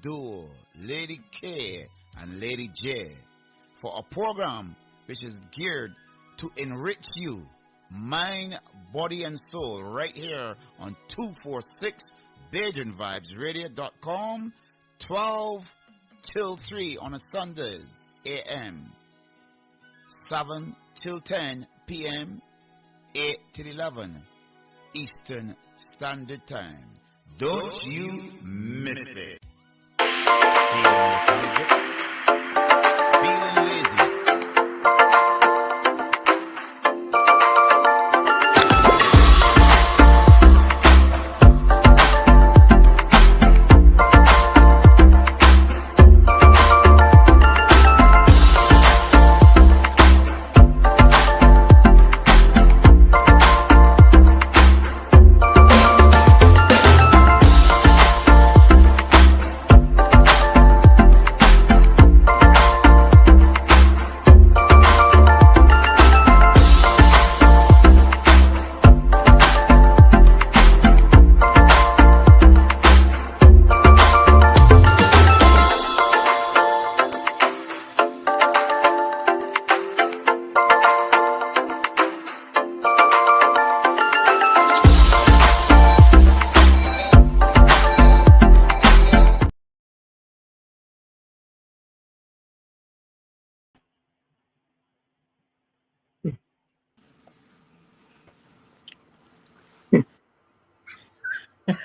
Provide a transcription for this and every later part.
Abdul, Lady K, and Lady J for a program which is geared to enrich you, mind, body, and soul, right here on 246 BeijingVibesRadio.com, 12 till 3 on a Sundays AM, 7 till 10 p.m., 8 till 11 Eastern Standard Time. Don't you miss it. Feeling lazy.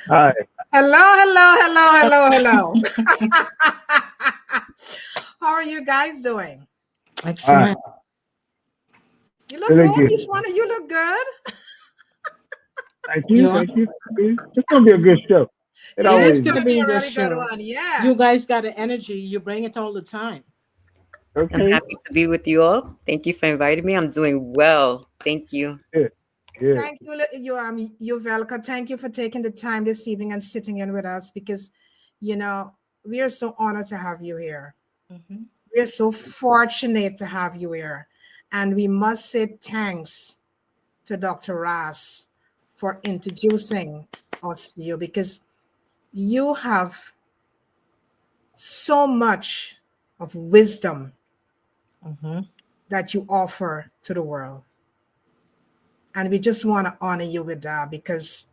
Hi. Hello. How are you guys doing? Excellent. You look good. Each one of you look good. Thank you. It's going to be a good show. It is going to be a really good one. Yeah. You guys got an energy. You bring it all the time. Okay. I'm happy to be with you all. Thank you for inviting me. I'm doing well. Thank you. Good. Thank you, Yuvelca. Thank you for taking the time this evening and sitting in with us because, we are so honored to have you here. Mm-hmm. We are so fortunate to have you here. And we must say thanks to Dr. Ras for introducing us to you because you have so much of wisdom that you offer to the world. And we just want to honor you with that because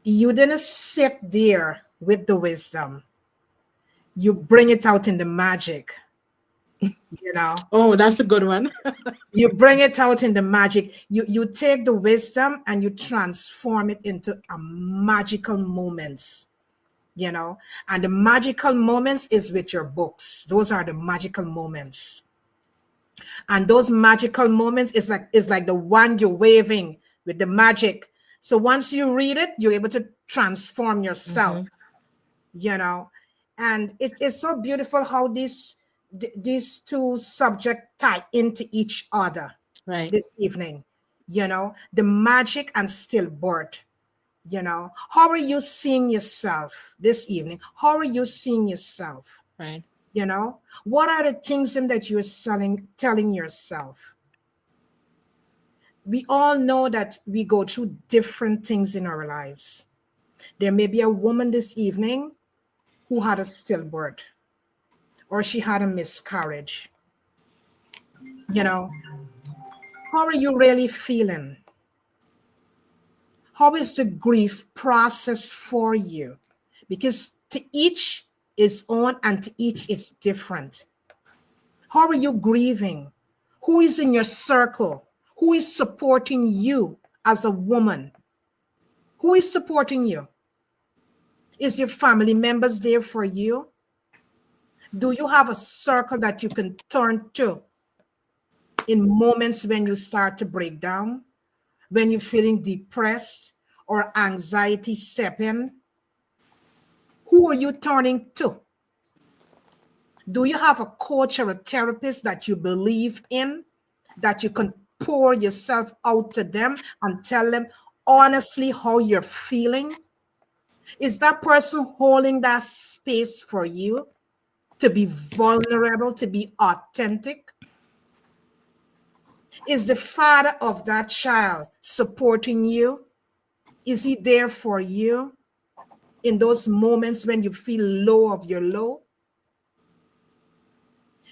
you didn't sit there with the wisdom. You bring it out in the magic, Oh, that's a good one. You bring it out in the magic. You take the wisdom and you transform it into a magical moments, And the magical moments is with your books. Those are the magical moments. And those magical moments is like the wand you're waving with the magic. So once you read it, you're able to transform yourself, And it's so beautiful how these two subjects tie into each other this evening, the magic and stillbirth, How are you seeing yourself this evening? How are you seeing yourself? Right. What are the things that you're telling yourself? We all know that we go through different things in our lives. There may be a woman this evening who had a stillbirth or she had a miscarriage. How are you really feeling? How is the grief process for you? Because to each is own and to each is different. How are you grieving? Who is in your circle? Who is supporting you as a woman? Who is supporting you? Is your family members there for you? Do you have a circle that you can turn to in moments when you start to break down? When you're feeling depressed or anxiety step in? Who are you turning to? Do you have a coach or a therapist that you believe in, that you can pour yourself out to them and tell them honestly how you're feeling? Is that person holding that space for you to be vulnerable, to be authentic? Is the father of that child supporting you? Is he there for you? in those moments when you feel low of your low.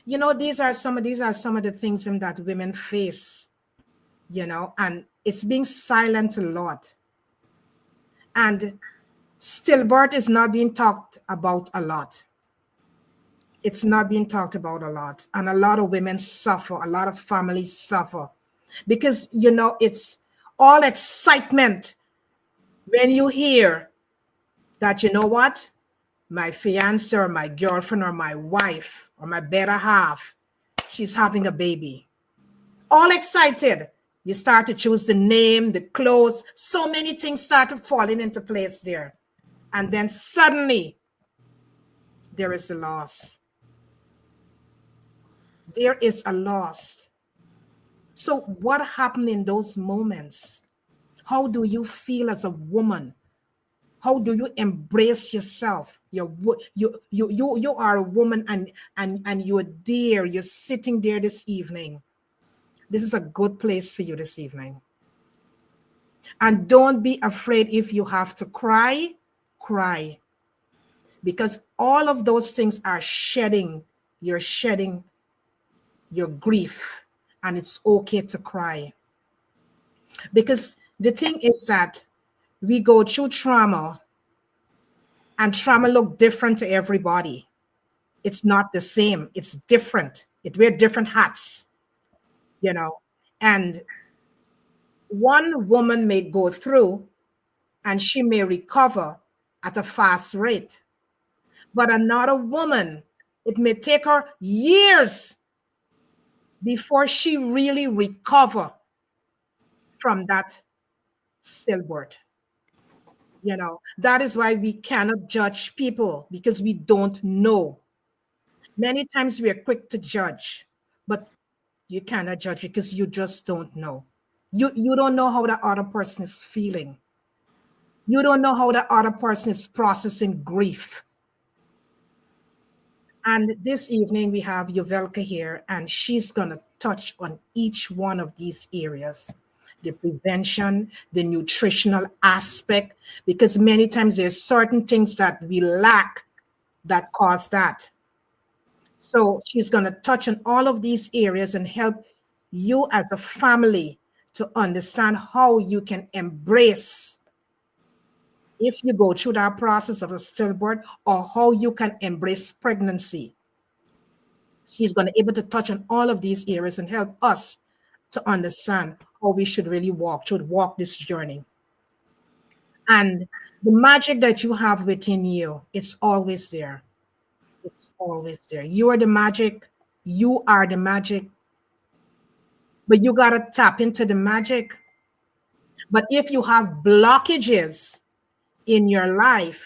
You know, these are some of the things that women face, you know, and it's being silent a lot. And stillbirth is not being talked about a lot. It's not being talked about a lot. And a lot of women suffer, a lot of families suffer. Because, you know, it's all excitement when you hear that, you know what, my fiance or my girlfriend or my wife or my better half, she's having a baby. All excited. You start to choose the name, the clothes, so many things started falling into place there. And then suddenly, there is a loss. There is a loss. So what happened in those moments? How do you feel as a woman? How do you embrace yourself? You are a woman, and you're there. You're sitting there this evening. This is a good place for you this evening. And don't be afraid if you have to cry, cry. Because all of those things are shedding. You're shedding your grief, and it's okay to cry. Because the thing is that we go through trauma, and trauma look different to everybody. It's not the same. It's different. It wear different hats, you know. And one woman may go through and she may recover at a fast rate. But another woman, it may take her years before she really recover from that stillbirth. You know, that is why we cannot judge people, because we don't know. Many times we are quick to judge, but you cannot judge because you just don't know. You don't know how the other person is feeling. You don't know how the other person is processing grief. And this evening we have Yuvelca here, and she's going to touch on each one of these areas. The prevention, the nutritional aspect, because many times there's certain things that we lack that cause that. So she's going to touch on all of these areas and help you as a family to understand how you can embrace, if you go through that process of a stillbirth, or how you can embrace pregnancy. She's going to be able to touch on all of these areas and help us to understand how we should really walk this journey. And the magic that you have within you, it's always there. It's always there. You are the magic. You are the magic. But you got to tap into the magic. But if you have blockages in your life,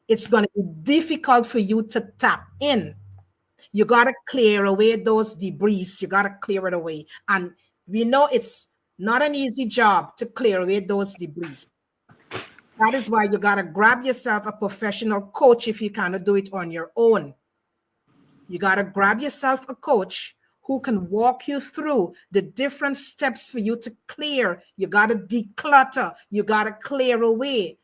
it's going to be difficult for you to tap in. You got to clear away those debris. You got to clear it away. And we know it's not an easy job to clear away those debris. That is why you got to grab yourself a professional coach if you cannot do it on your own. You got to grab yourself a coach who can walk you through the different steps for you to clear. You got to declutter. You got to clear away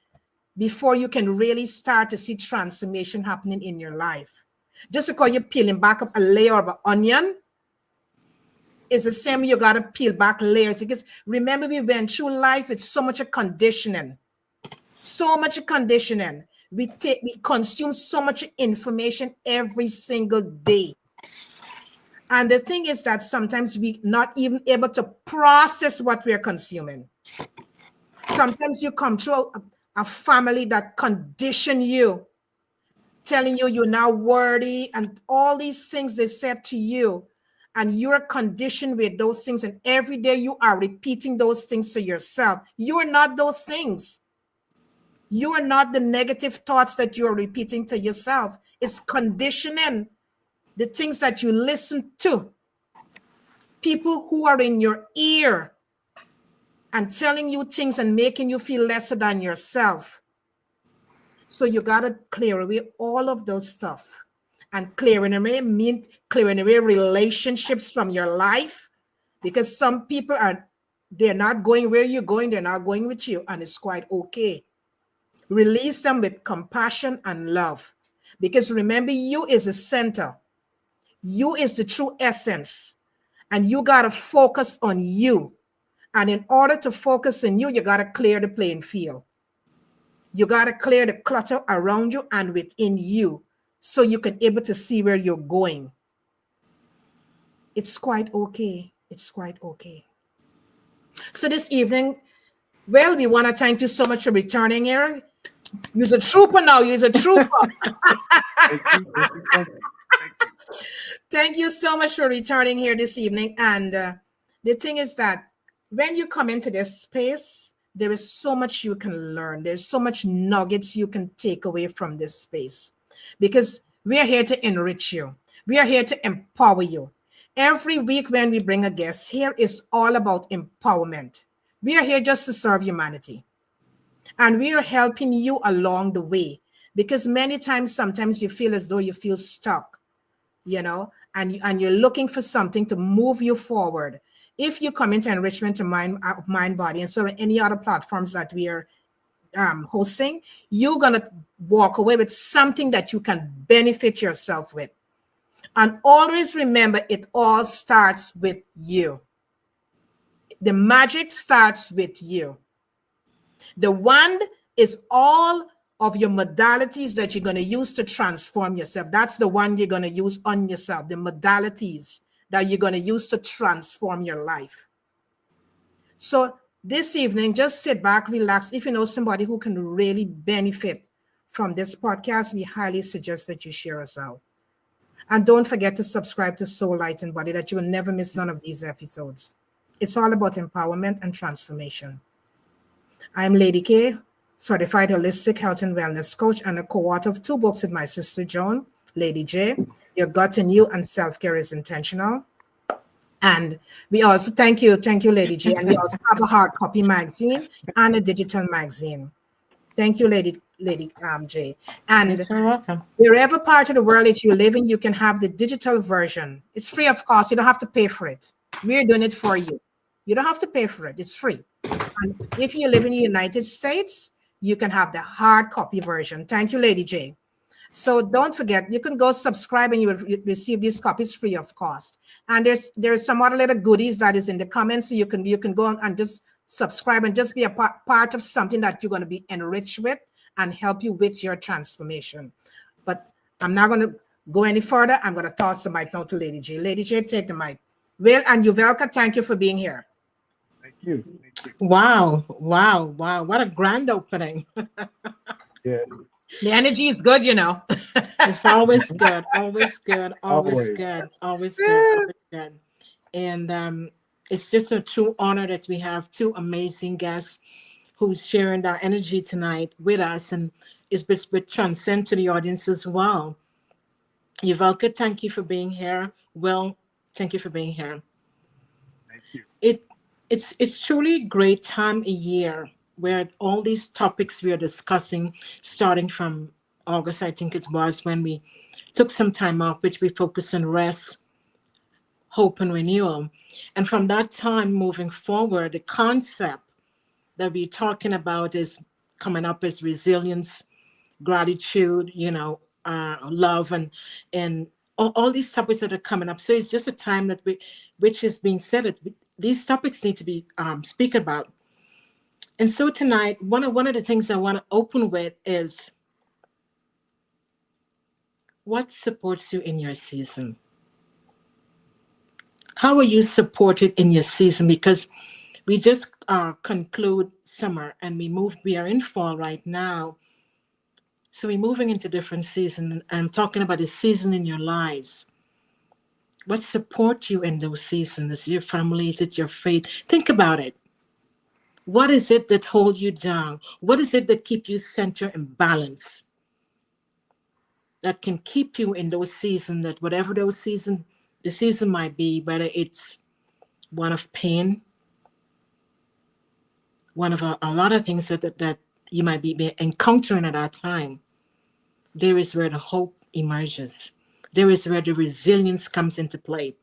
before you can really start to see transformation happening in your life. Just because you're peeling back up a layer of an onion, it's the same. You got to peel back layers, because remember, we went through life with so much conditioning. So much conditioning. We consume so much information every single day. And the thing is that sometimes we're not even able to process what we're consuming. Sometimes you come through a family that condition you, telling you you're not worthy, and all these things they said to you, and you're conditioned with those things, and every day you are repeating those things to yourself. You are not those things. You are not the negative thoughts that you're repeating to yourself. It's conditioning. The things that you listen to, people who are in your ear and telling you things and making you feel lesser than yourself. So you got to clear away all of those stuff. And clearing away means clearing away relationships from your life, because some people they're not going where you're going. They're not going with you, and it's quite okay. Release them with compassion and love. Because remember, you is the center. You is the true essence. And you got to focus on you. And in order to focus on you, you got to clear the playing field. You got to clear the clutter around you and within you so you can able to see where you're going. It's quite okay. It's quite okay. So this evening, well, we want to thank you so much for returning here. You're a trooper now. You're a trooper. Thank you so much for returning here this evening. And the thing is that when you come into this space, there is so much you can learn. There's so much nuggets you can take away from this space, because we are here to enrich you. We are here to empower you. Every week when we bring a guest here, it's all about empowerment. We are here just to serve humanity. And we are helping you along the way, because many times, sometimes you feel as though you feel stuck, you know, and you're looking for something to move you forward. If you come into enrichment to mind, body, and so any other platforms that we are hosting, you're going to walk away with something that you can benefit yourself with. And always remember, it all starts with you. The magic starts with you. The wand is all of your modalities that you're going to use to transform yourself. That's the one you're going to use on yourself, the modalities that you're going to use to transform your life. So this evening, just sit back, relax. If you know somebody who can really benefit from this podcast, we highly suggest that you share us out. And don't forget to subscribe to Soul Light and Body, that you will never miss none of these episodes. It's all about empowerment and transformation. I'm Lady K, certified holistic health and wellness coach, and a co-author of 2 books with my sister Joan, Lady J, Your Gut in You and Self-Care is Intentional. And we also, thank you, Lady J. And we also have a hard copy magazine and a digital magazine. Thank you, Lady J. And You're welcome. wherever part of the world that you live in, you can have the digital version. It's free of cost. You don't have to pay for it. We're doing it for you. You don't have to pay for it. It's free. And if you live in the United States, you can have the hard copy version. Thank you, Lady J. So don't forget, you can go subscribe and you will receive these copies free of cost. And there's some other little goodies that is in the comments. So you can go and just subscribe and just be a part of something that you're going to be enriched with and help you with your transformation. But I'm not going to go any further. I'm going to toss the mic now to Lady J. Lady J, take the mic. Will and Yuvelca, thank you for being here. Thank you. Wow. What a grand opening. Yeah. The energy is good, you know. It's always good. Always good. And it's just a true honor that we have 2 amazing guests who's sharing their energy tonight with us, and it's with transcend to the audience as well. Yuvelca, thank you for being here. Will, thank you for being here. Thank you. It's truly a great time of year where all these topics we are discussing, starting from August, I think it was, when we took some time off, which we focused on rest, hope, and renewal. And from that time moving forward, the concept that we're talking about is coming up as resilience, gratitude, love, and all these topics that are coming up. So it's just a time that which is being said, these topics need to be spoken about. And so tonight, one of the things I want to open with is, what supports you in your season? How are you supported in your season? Because we just conclude summer and we are in fall right now. So we're moving into different seasons. And I'm talking about the season in your lives. What supports you in those seasons? Is it your family? Is it your faith? Think about it. What is it that holds you down? What is it that keeps you centered and balanced? That can keep you in those seasons, that whatever the season might be, whether it's one of pain, one of a lot of things that you might be encountering at that time, there is where the hope emerges. There is where the resilience comes into play.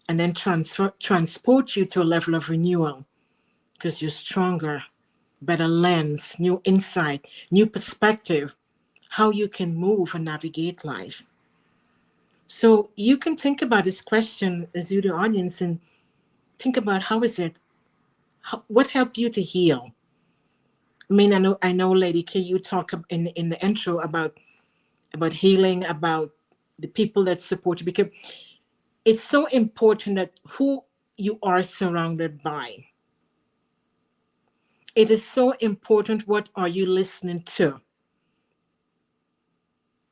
And then transport you to a level of renewal, because you're stronger better lens, new insight, new perspective, how you can move and navigate life. So you can think about this question as you, the audience, and think about what helped you to heal? I mean, I know, Lady K, you talk in the intro about healing, about the people that support you, because it's so important that who you are surrounded by. It is so important, what are you listening to?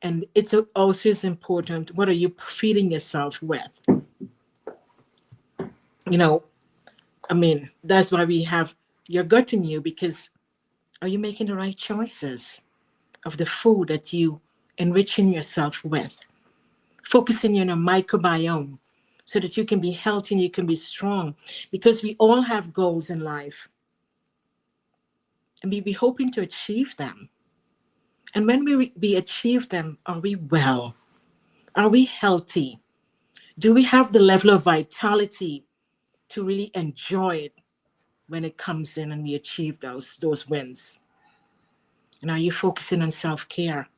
And it's also is important, what are you feeding yourself with? You know, I mean, that's why we have your gut in you, because are you making the right choices of the food that you enriching yourself with? Focusing on a microbiome so that you can be healthy and you can be strong, because we all have goals in life and we be hoping to achieve them. And when we achieve them, are we well? Are we healthy? Do we have the level of vitality to really enjoy it when it comes in and we achieve those wins? And are you focusing on self-care?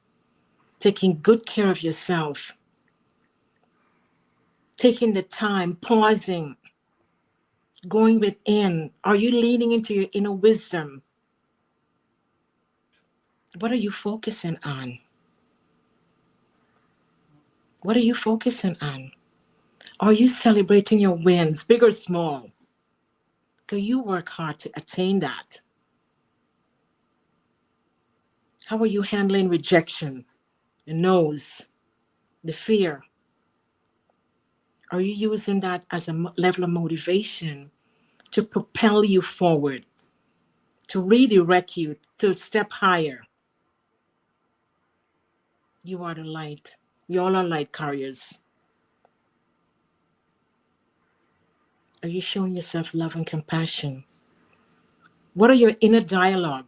Taking good care of yourself. Taking the time, pausing, going within. Are you leaning into your inner wisdom? What are you focusing on? What are you focusing on? Are you celebrating your wins, big or small? Can you work hard to attain that? How are you handling rejection, the no's, the fear? Are you using that as a level of motivation to propel you forward, to redirect you to step higher? You are the light. We all are light carriers. Are you showing yourself love and compassion? What are your inner dialogue?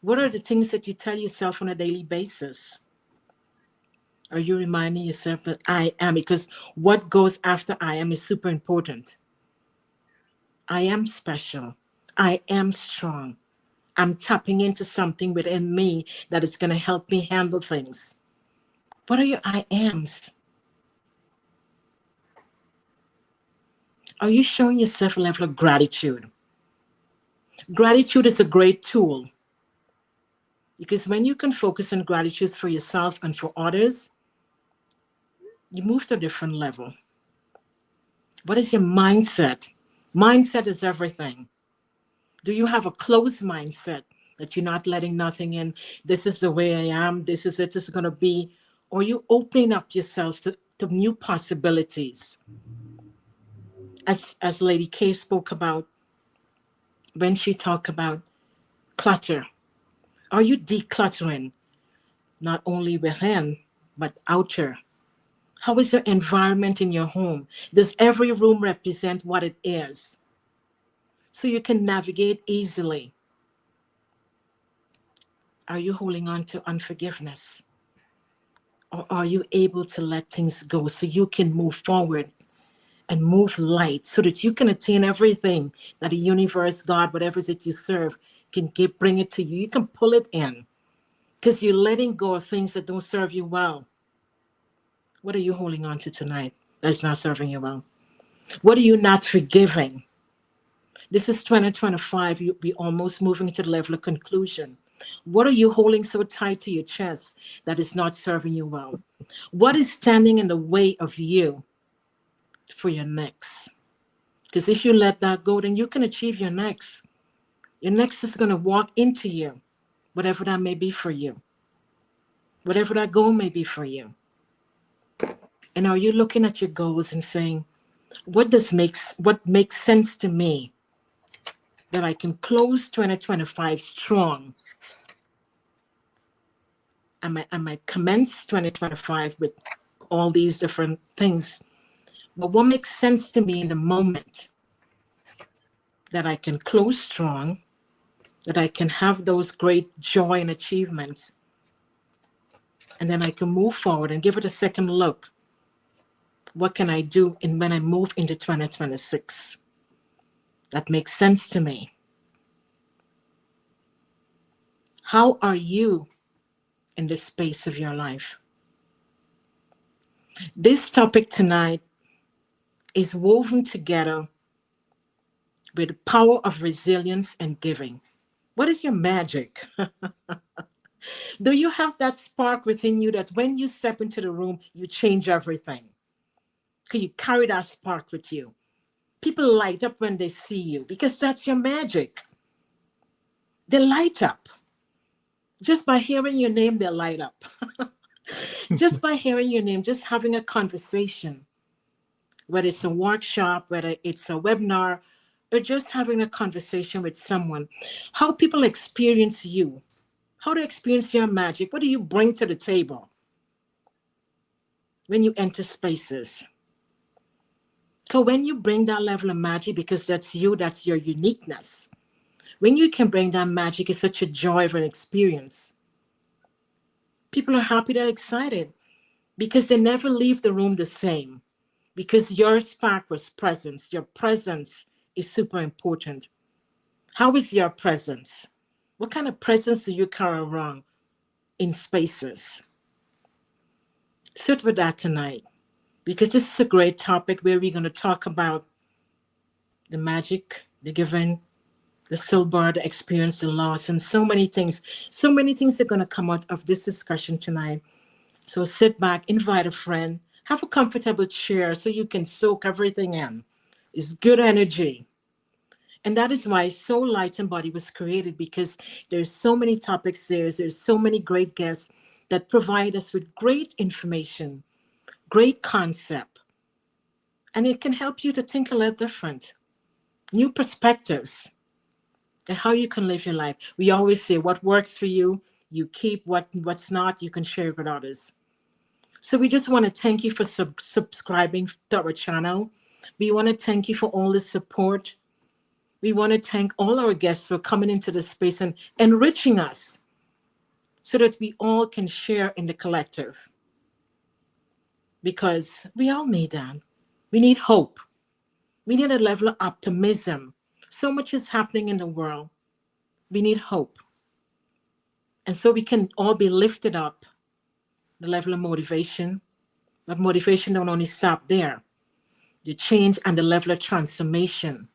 What are the things that you tell yourself on a daily basis? Are you reminding yourself that I am? Because what goes after I am is super important. I am special. I am strong. I'm tapping into something within me that is going to help me handle things. What are your I ams? Are you showing yourself a level of gratitude? Gratitude is a great tool, because when you can focus on gratitude for yourself and for others, you move to a different level. What is your mindset? Mindset is everything. Do you have a closed mindset that you're not letting nothing in? This is the way I am. This is it. This is going to be. Or you opening up yourself to new possibilities? As Lady K spoke about when she talked about clutter. Are you decluttering not only within, but outer? How is your environment in your home? Does every room represent what it is? So you can navigate easily. Are you holding on to unforgiveness? Or are you able to let things go so you can move forward and move light so that you can attain everything that the universe, God, whatever it is that you serve, can bring it to you? You can pull it in because you're letting go of things that don't serve you well. What are you holding on to tonight that's not serving you well? What are you not forgiving? This is 2025. You'll be almost moving to the level of conclusion. What are you holding so tight to your chest that is not serving you well? What is standing in the way of you for your next? Because if you let that go, then you can achieve your next. Your next is going to walk into you, whatever that may be for you, whatever that goal may be for you. And are you looking at your goals and saying, what makes sense to me that I can close 2025 strong? I might commence 2025 with all these different things. But what makes sense to me in the moment that I can close strong, that I can have those great joy and achievements, and then I can move forward and give it a second look. What can I do when I move into 2026? That makes sense to me. How are you in the space of your life? This topic tonight is woven together with the power of resilience and giving. What is your magic? Do you have that spark within you that when you step into the room, you change everything? Can you carry that spark with you? People light up when they see you because that's your magic. They light up. Just by hearing your name, they light up. Just by hearing your name, just having a conversation, whether it's a workshop, whether it's a webinar, or just having a conversation with someone, how people experience you, how they experience your magic, what do you bring to the table when you enter spaces? So when you bring that level of magic, because that's you, that's your uniqueness, when you can bring that magic, it's such a joy of an experience. People are happy, they're excited, because they never leave the room the same, because your spark was presence. Your presence is super important. How is your presence? What kind of presence do you carry around in spaces? Sit with that tonight, because this is a great topic where we're going to talk about the magic, the giving, the soul-birth, the experience, the loss, and so many things. So many things are going to come out of this discussion tonight. So sit back, invite a friend, have a comfortable chair so you can soak everything in. It's good energy. And that is why Soul Light and Body was created, because there's so many topics there. There's so many great guests that provide us with great information, great concept. And it can help you to think a little different, new perspectives, and how you can live your life. We always say what works for you, you keep. What's not, you can share with others. So we just want to thank you for subscribing to our channel. We want to thank you for all the support. We want to thank all our guests for coming into the space and enriching us so that we all can share in the collective. Because we all need that. We need hope. We need a level of optimism. So much is happening in the world. We need hope. And so we can all be lifted up, the level of motivation. But motivation don't only stop there. The change and the level of transformation.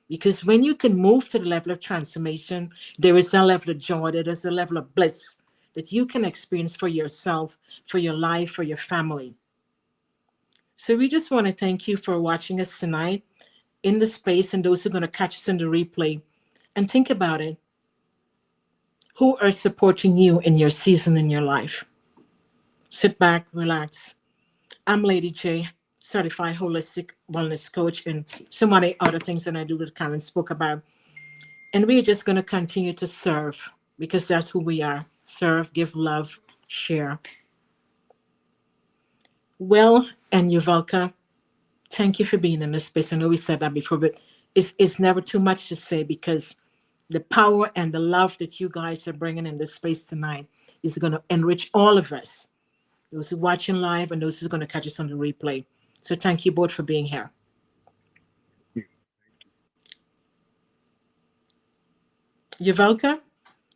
Because when you can move to the level of transformation, there is a level of joy, there is a level of bliss that you can experience for yourself, for your life, for your family. So we just want to thank you for watching us tonight in the space, and those who are going to catch us in the replay. And think about it. Who are supporting you in your season in your life? Sit back, relax. I'm Lady J, certified holistic wellness coach, and so many other things that I do that Karen spoke about. And we're just going to continue to serve, because that's who we are. Serve, give love, share. Well, and Yuvelca, thank you for being in this space. I know we said that before, but it's never too much to say, because the power and the love that you guys are bringing in this space tonight is going to enrich all of us, those who are watching live and those who are going to catch us on the replay. So thank you both for being here. Yuvelca,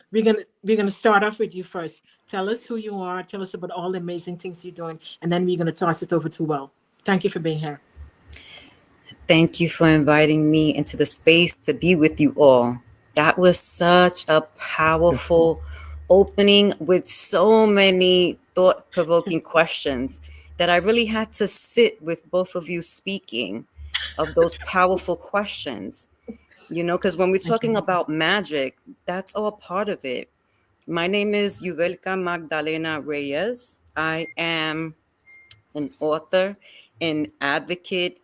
we're gonna start off with you first. Tell us who you are. Tell us about all the amazing things you're doing, and then we're gonna toss it over to Will. Thank you for being here. Thank you for inviting me into the space to be with you all. That was such a powerful opening with so many thought-provoking questions that I really had to sit with both of you speaking of those powerful questions. You know, because when we're talking about magic, that's all part of it. My name is Yuvelca Magdalena Reyes. I am an author, an advocate,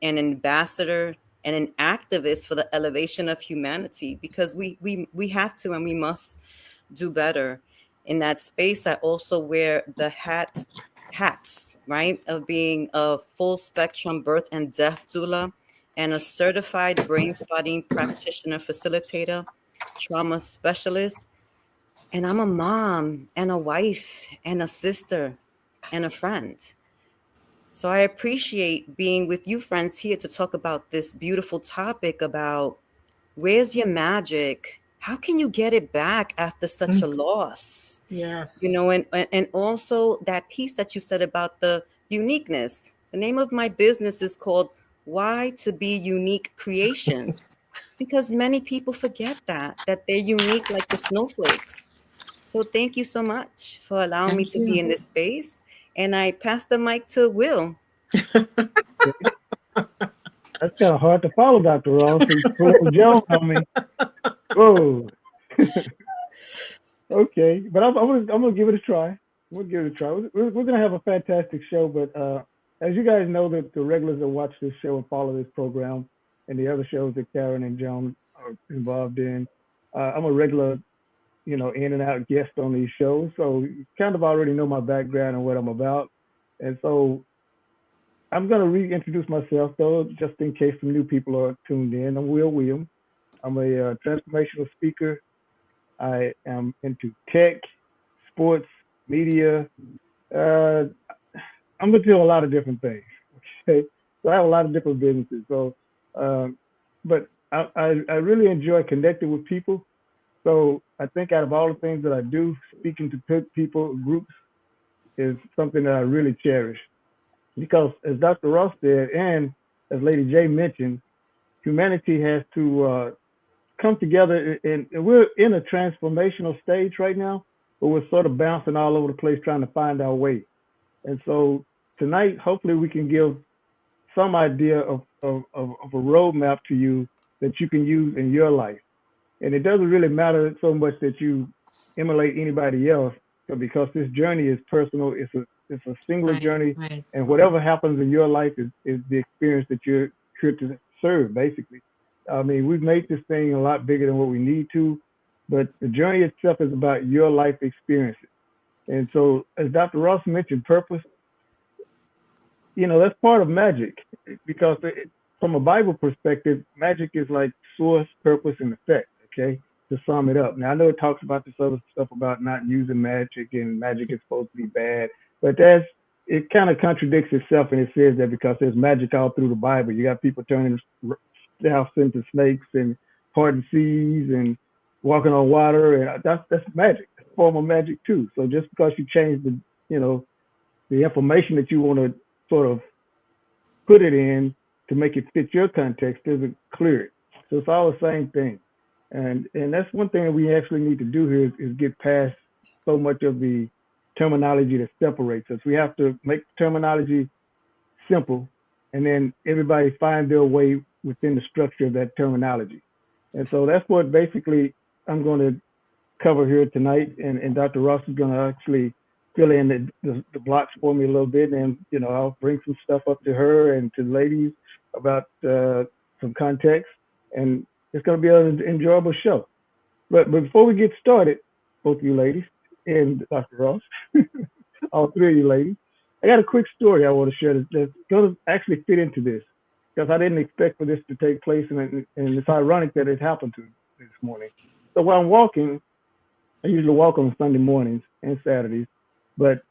an ambassador, and an activist for the elevation of humanity, because we have to and we must do better. In that space, I also wear the hats, right, of being a full spectrum birth and death doula, and a certified Brainspotting Practitioner Facilitator, trauma specialist. And I'm a mom and a wife and a sister and a friend. So I appreciate being with you friends here to talk about this beautiful topic about where's your magic? how can you get it back after such a loss? Yes. You know, and also that piece that you said about the uniqueness. The name of my business is called Y2BUnique Creations, because many people forget that they're unique like the snowflakes. So thank you so much for allowing me Thank to be you. in this space. And I pass the mic to Will. That's kind of hard to follow, Dr. Ross. You pull Jones on me. Whoa. Okay, but I'm gonna give it a try. We'll give it a try. We're gonna have a fantastic show, but as you guys know, that the regulars that watch this show and follow this program and the other shows that Karen and Joan are involved in, I'm a regular, you know, in and out guest on these shows, so you kind of already know my background and what I'm about. And so I'm gonna reintroduce myself though, just in case some new people are tuned in. I'm Will Williams. I'm a transformational speaker. I am into tech, sports, media. I'm into a lot of different things. Okay, so I have a lot of different businesses. So, but I really enjoy connecting with people. So I think out of all the things that I do, speaking to people, groups, is something that I really cherish. Because as Dr. Ross said, and as Lady J mentioned, humanity has to come together, and we're in a transformational stage right now, but we're sort of bouncing all over the place trying to find our way. And so tonight, hopefully, we can give some idea of a roadmap to you that you can use in your life. And it doesn't really matter so much that you emulate anybody else, because this journey is personal. It's a singular journey, Right. and whatever happens in your life is the experience that you're here to serve, basically. I mean, we've made this thing a lot bigger than what we need to, but the journey itself is about your life experiences. And so, as Dr. Ross mentioned, purpose, you know, that's part of magic, because from a Bible perspective, magic is like source, purpose, and effect, okay, to sum it up. Now, I know it talks about this other stuff about not using magic and magic is supposed to be bad, but it kind of contradicts itself, and it says that because there's magic all through the Bible. You got people turning stuff into snakes and parting seas and walking on water, and that's magic. It's a form of magic too. So just because you change the information that you want to sort of put it in to make it fit your context doesn't clear it. So it's all the same thing. And that's one thing that we actually need to do here is get past so much of the terminology that separates us. We have to make terminology simple, and then everybody find their way within the structure of that terminology. And so that's what basically I'm going to cover here tonight. And Dr. Ross is going to actually fill in the blocks for me a little bit. And, you know, I'll bring some stuff up to her and to the ladies about some context. And it's going to be an enjoyable show. But before we get started, both of you ladies and Dr. Ross, all three of you ladies, I got a quick story I want to share that's going to actually fit into this, because I didn't expect for this to take place, and it's ironic that it happened to this morning. So while I'm walking, I usually walk on Sunday mornings and Saturdays, but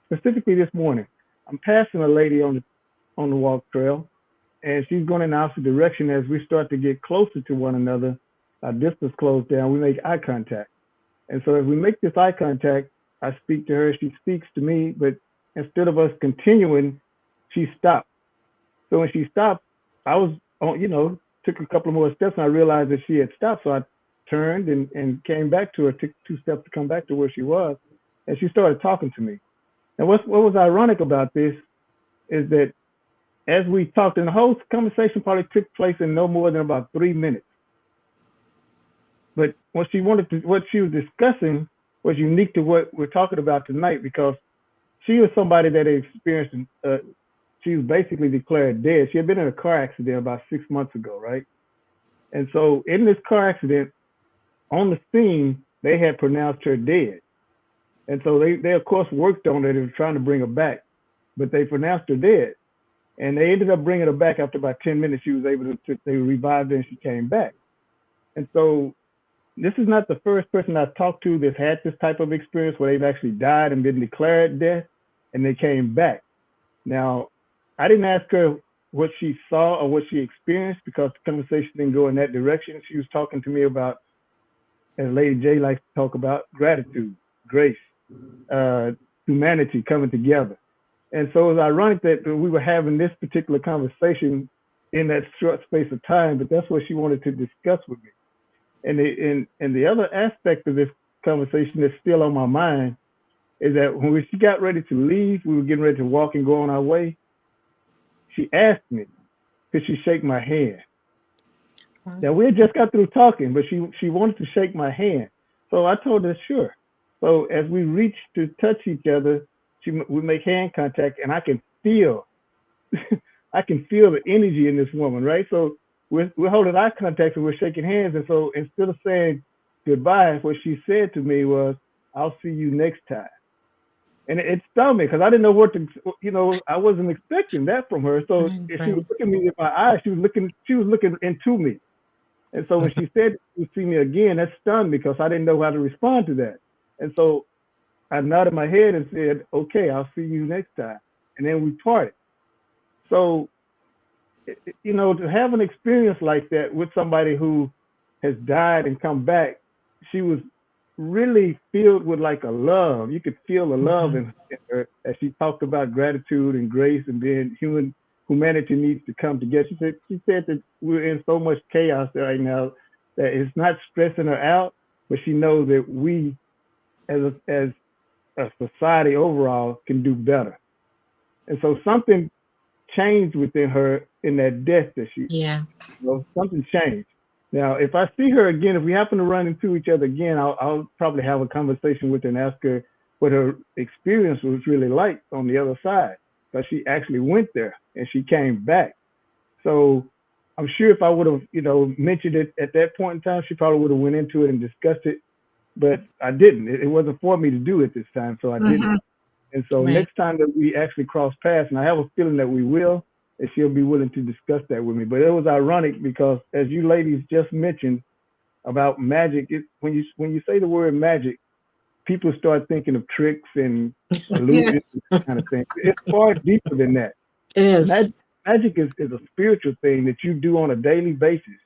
specifically this morning, I'm passing a lady on the walk trail, and she's going in the opposite direction. As we start to get closer to one another, our distance closes down, we make eye contact. And so as we make this eye contact, I speak to her, she speaks to me, but instead of us continuing, she stopped. So when she stopped, I was, took a couple more steps, and I realized that she had stopped. So I turned and came back to her, took 2 steps to come back to where she was, and she started talking to me. And what was ironic about this is that as we talked, and the whole conversation probably took place in no more than about 3 minutes. But what she was discussing was unique to what we're talking about tonight, because she was somebody that had experienced, she was basically declared dead. She had been in a car accident about 6 months ago, right? And so in this car accident, on the scene, they had pronounced her dead. And so they of course worked on it and trying to bring her back, but they pronounced her dead. And they ended up bringing her back after about 10 minutes. She was able to, they revived her and she came back. And so this is not the first person I've talked to that's had this type of experience where they've actually died and been declared dead and they came back. Now, I didn't ask her what she saw or what she experienced, because the conversation didn't go in that direction. She was talking to me about as Lady J likes to talk about, gratitude, grace, humanity coming together. And so it was ironic that we were having this particular conversation in that short space of time, but that's what she wanted to discuss with me. And the other aspect of this conversation that's still on my mind is that when she got ready to leave, we were getting ready to walk and go on our way. She asked me, could she shake my hand? Now, we had just got through talking, but she wanted to shake my hand. So I told her, sure. So as we reached to touch each other, we make hand contact, and I can feel, I can feel the energy in this woman, right? So we're holding eye contact and we're shaking hands. And so instead of saying goodbye, what she said to me was, I'll see you next time. And it stunned me because I didn't know what to, I wasn't expecting that from her. So if she was looking at me in my eyes, she was looking into me. And so when she said you'll see me again, that stunned me because I didn't know how to respond to that. And so I nodded my head and said, okay, I'll see you next time. And then we parted. So, to have an experience like that with somebody who has died and come back, she was really filled with like a love. You could feel the love in her as she talked about gratitude and grace and being humanity needs to come together. She said that we're in so much chaos right now that it's not stressing her out, but she knows that we as a society overall can do better. And so something changed within her in that death that something changed. Now, if I see her again, if we happen to run into each other again, I'll probably have a conversation with her and ask her what her experience was really like on the other side, because she actually went there and she came back. So I'm sure if I would have, mentioned it at that point in time, she probably would have went into it and discussed it, but I didn't. It wasn't for me to do it this time, so I didn't. And so next time that we actually cross paths, and I have a feeling that we will, and she'll be willing to discuss that with me. But it was ironic because, as you ladies just mentioned about magic, when you say the word magic, people start thinking of tricks and illusions and that kind of thing. It's far deeper than that. It is. Magic is a spiritual thing that you do on a daily basis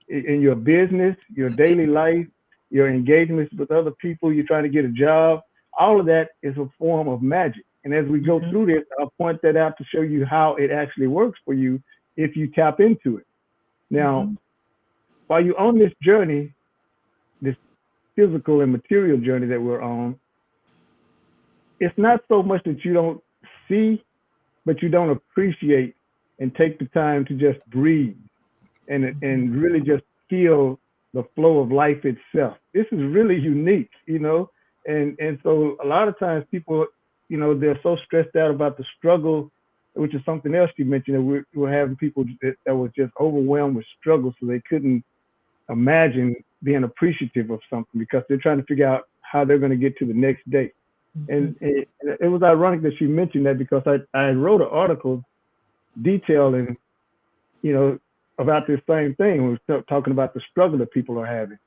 in your business, your daily life, your engagements with other people. You're trying to get a job. All of that is a form of magic. And as we go through this, I'll point that out to show you how it actually works for you if you tap into it. Now, while you're on this journey, this physical and material journey that we're on, it's not so much that you don't see, but you don't appreciate and take the time to just breathe and really just feel the flow of life itself. This is really unique, and so a lot of times people, they're so stressed out about the struggle, which is something else you mentioned, that we're having people that was just overwhelmed with struggle, so they couldn't imagine being appreciative of something because they're trying to figure out how they're going to get to the next day. And it was ironic that she mentioned that because I wrote an article detailing, about this same thing. We were talking about the struggle that people are having.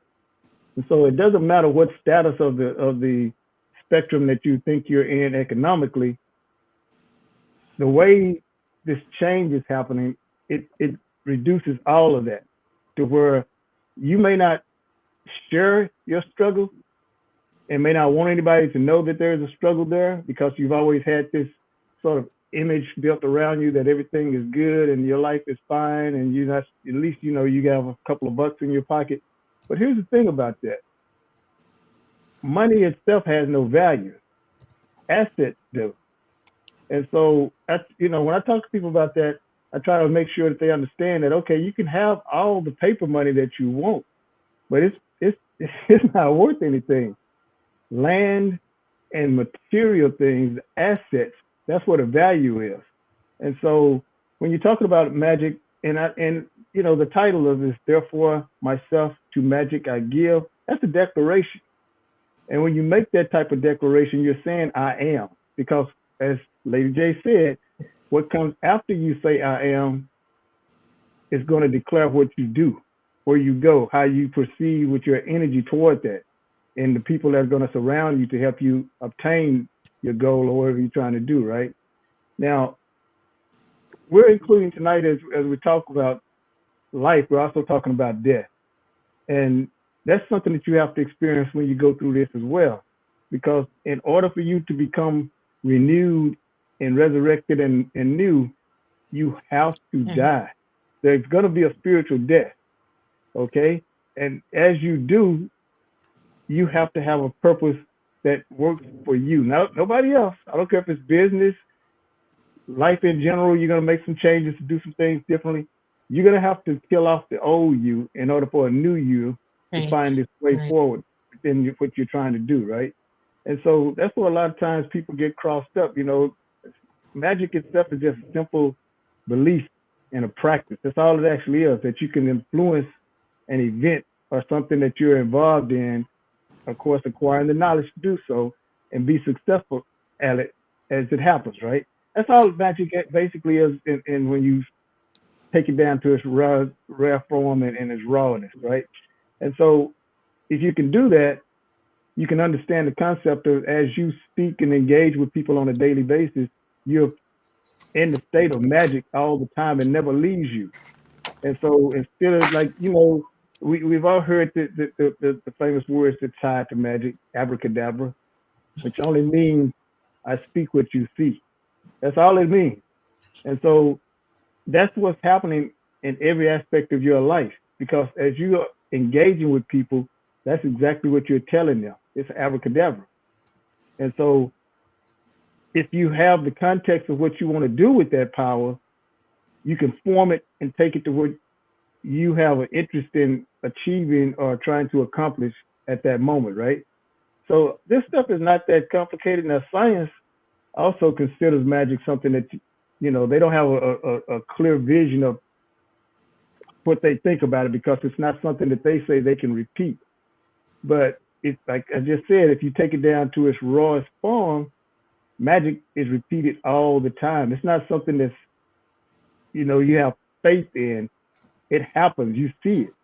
And so it doesn't matter what status of the spectrum that you think you're in economically, the way this change is happening, it reduces all of that to where you may not share your struggle and may not want anybody to know that there's a struggle there because you've always had this sort of image built around you that everything is good and your life is fine and you're not, at least, you have a couple of bucks in your pocket. But here's the thing about that. Money itself has no value. Assets do. And so, when I talk to people about that, I try to make sure that they understand that, okay, you can have all the paper money that you want, but it's not worth anything. Land and material things, assets, that's what a value is. And so when you're talking about magic, and the title of this, therefore myself to magic I give, that's a declaration. And when you make that type of declaration, you're saying I am, because as Lady J said, what comes after you say I am is going to declare what you do, where you go, how you proceed with your energy toward that, and the people that are going to surround you to help you obtain your goal or whatever you're trying to do, right? Now, we're including tonight, as we talk about life, we're also talking about death. And that's something that you have to experience when you go through this as well. Because in order for you to become renewed and resurrected and new, you have to die. There's going to be a spiritual death, okay? And as you do, you have to have a purpose that works for you. Now, nobody else. I don't care if it's business, life in general, you're going to make some changes to do some things differently. You're going to have to kill off the old you in order for a new you to find its way forward within what you're trying to do, right? And so that's where a lot of times people get crossed up. You know, magic itself is just a simple belief and a practice. That's all it actually is, that you can influence an event or something that you're involved in, of course, acquiring the knowledge to do so and be successful at it as it happens, right? That's all magic basically is, and when you take it down to its rare form and its rawness, right? And so if you can do that, you can understand the concept of, as you speak and engage with people on a daily basis, you're in the state of magic all the time and never leaves you. And so instead of, like, you know, we've all heard the famous words that tie to magic, abracadabra, which only means I speak what you see. That's all it means. And so that's what's happening in every aspect of your life, because as you are engaging with people, that's exactly what you're telling them. It's abracadabra. And so if you have the context of what you want to do with that power, you can form it and take it to what you have an interest in achieving or trying to accomplish at that moment, right? So this stuff is not that complicated. Now, science also considers magic something that, you know, they don't have a clear vision of what they think about it, because it's not something that they say they can repeat. But it's like I just said, if you take it down to its rawest form, magic is repeated all the time. It's not something that's, you know, you have faith in. It happens, you see it,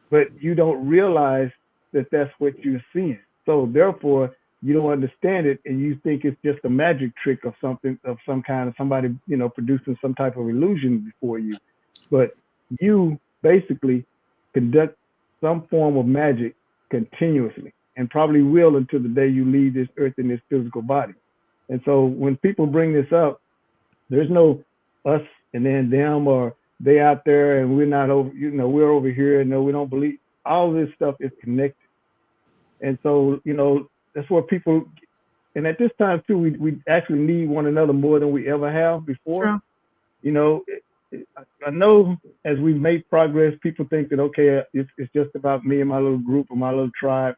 but you don't realize that that's what you're seeing. So therefore, you don't understand it, and you think it's just a magic trick of something, of some kind, of somebody, you know, producing some type of illusion before you. But you basically conduct some form of magic continuously, and probably will until the day you leave this earth in this physical body. And so when people bring this up, there's no us and then them, or they out there and we're not over, you know, we're over here and no, we don't believe. All this stuff is connected. And so, you know, that's where people, and at this time too, we actually need one another more than we ever have before. Sure. You know, I know as we've made progress, people think that, okay, it's just about me and my little group or my little tribe.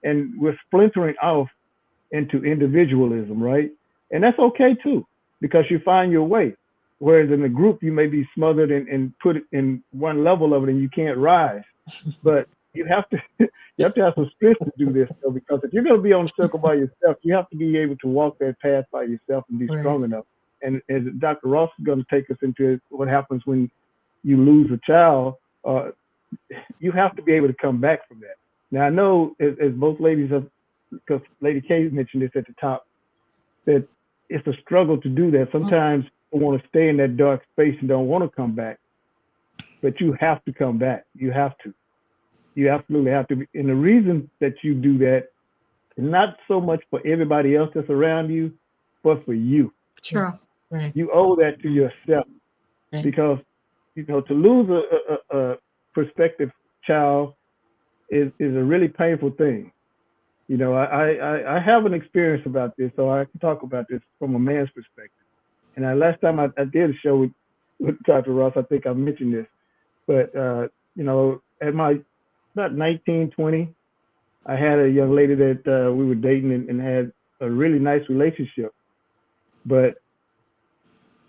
And we're splintering off into individualism, right? And that's okay too, because you find your way. Whereas in the group, you may be smothered and put in one level of it and you can't rise. But you have to have some strength to do this, though, because if you're going to be on the circle by yourself, you have to be able to walk that path by yourself and be strong enough. And as Dr. Ross is going to take us into what happens when you lose a child, you have to be able to come back from that. Now, I know, as both ladies have, because Lady Kay mentioned this at the top, that it's a struggle to do that. Sometimes people want to stay in that dark space and don't want to come back, but you have to come back. You have to. You absolutely have to. And the reason that you do that is not so much for everybody else that's around you, but for you. Sure. Right. You owe that to yourself, because, you know, to lose a prospective child is a really painful thing. You know, I have an experience about this, so I can talk about this from a man's perspective. And last time I did a show with Dr. Ross, I think I mentioned this, but, you know, at my about 19, 20, I had a young lady that we were dating and had a really nice relationship, but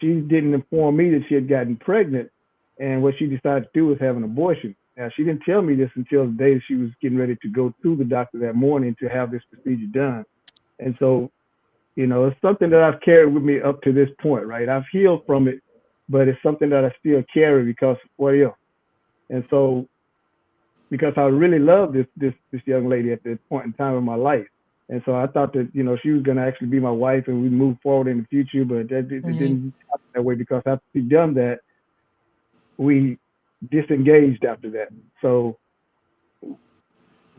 she didn't inform me that she had gotten pregnant, and what she decided to do was have an abortion. Now, she didn't tell me this until the day she was getting ready to go to the doctor that morning to have this procedure done. And so, you know, it's something that I've carried with me up to this point, right? I've healed from it, but it's something that I still carry because, what else? And so, because I really loved this young lady at this point in time in my life. And so I thought that, you know, she was going to actually be my wife and we move forward in the future, but it didn't happen that way, because after we done that, we disengaged after that. So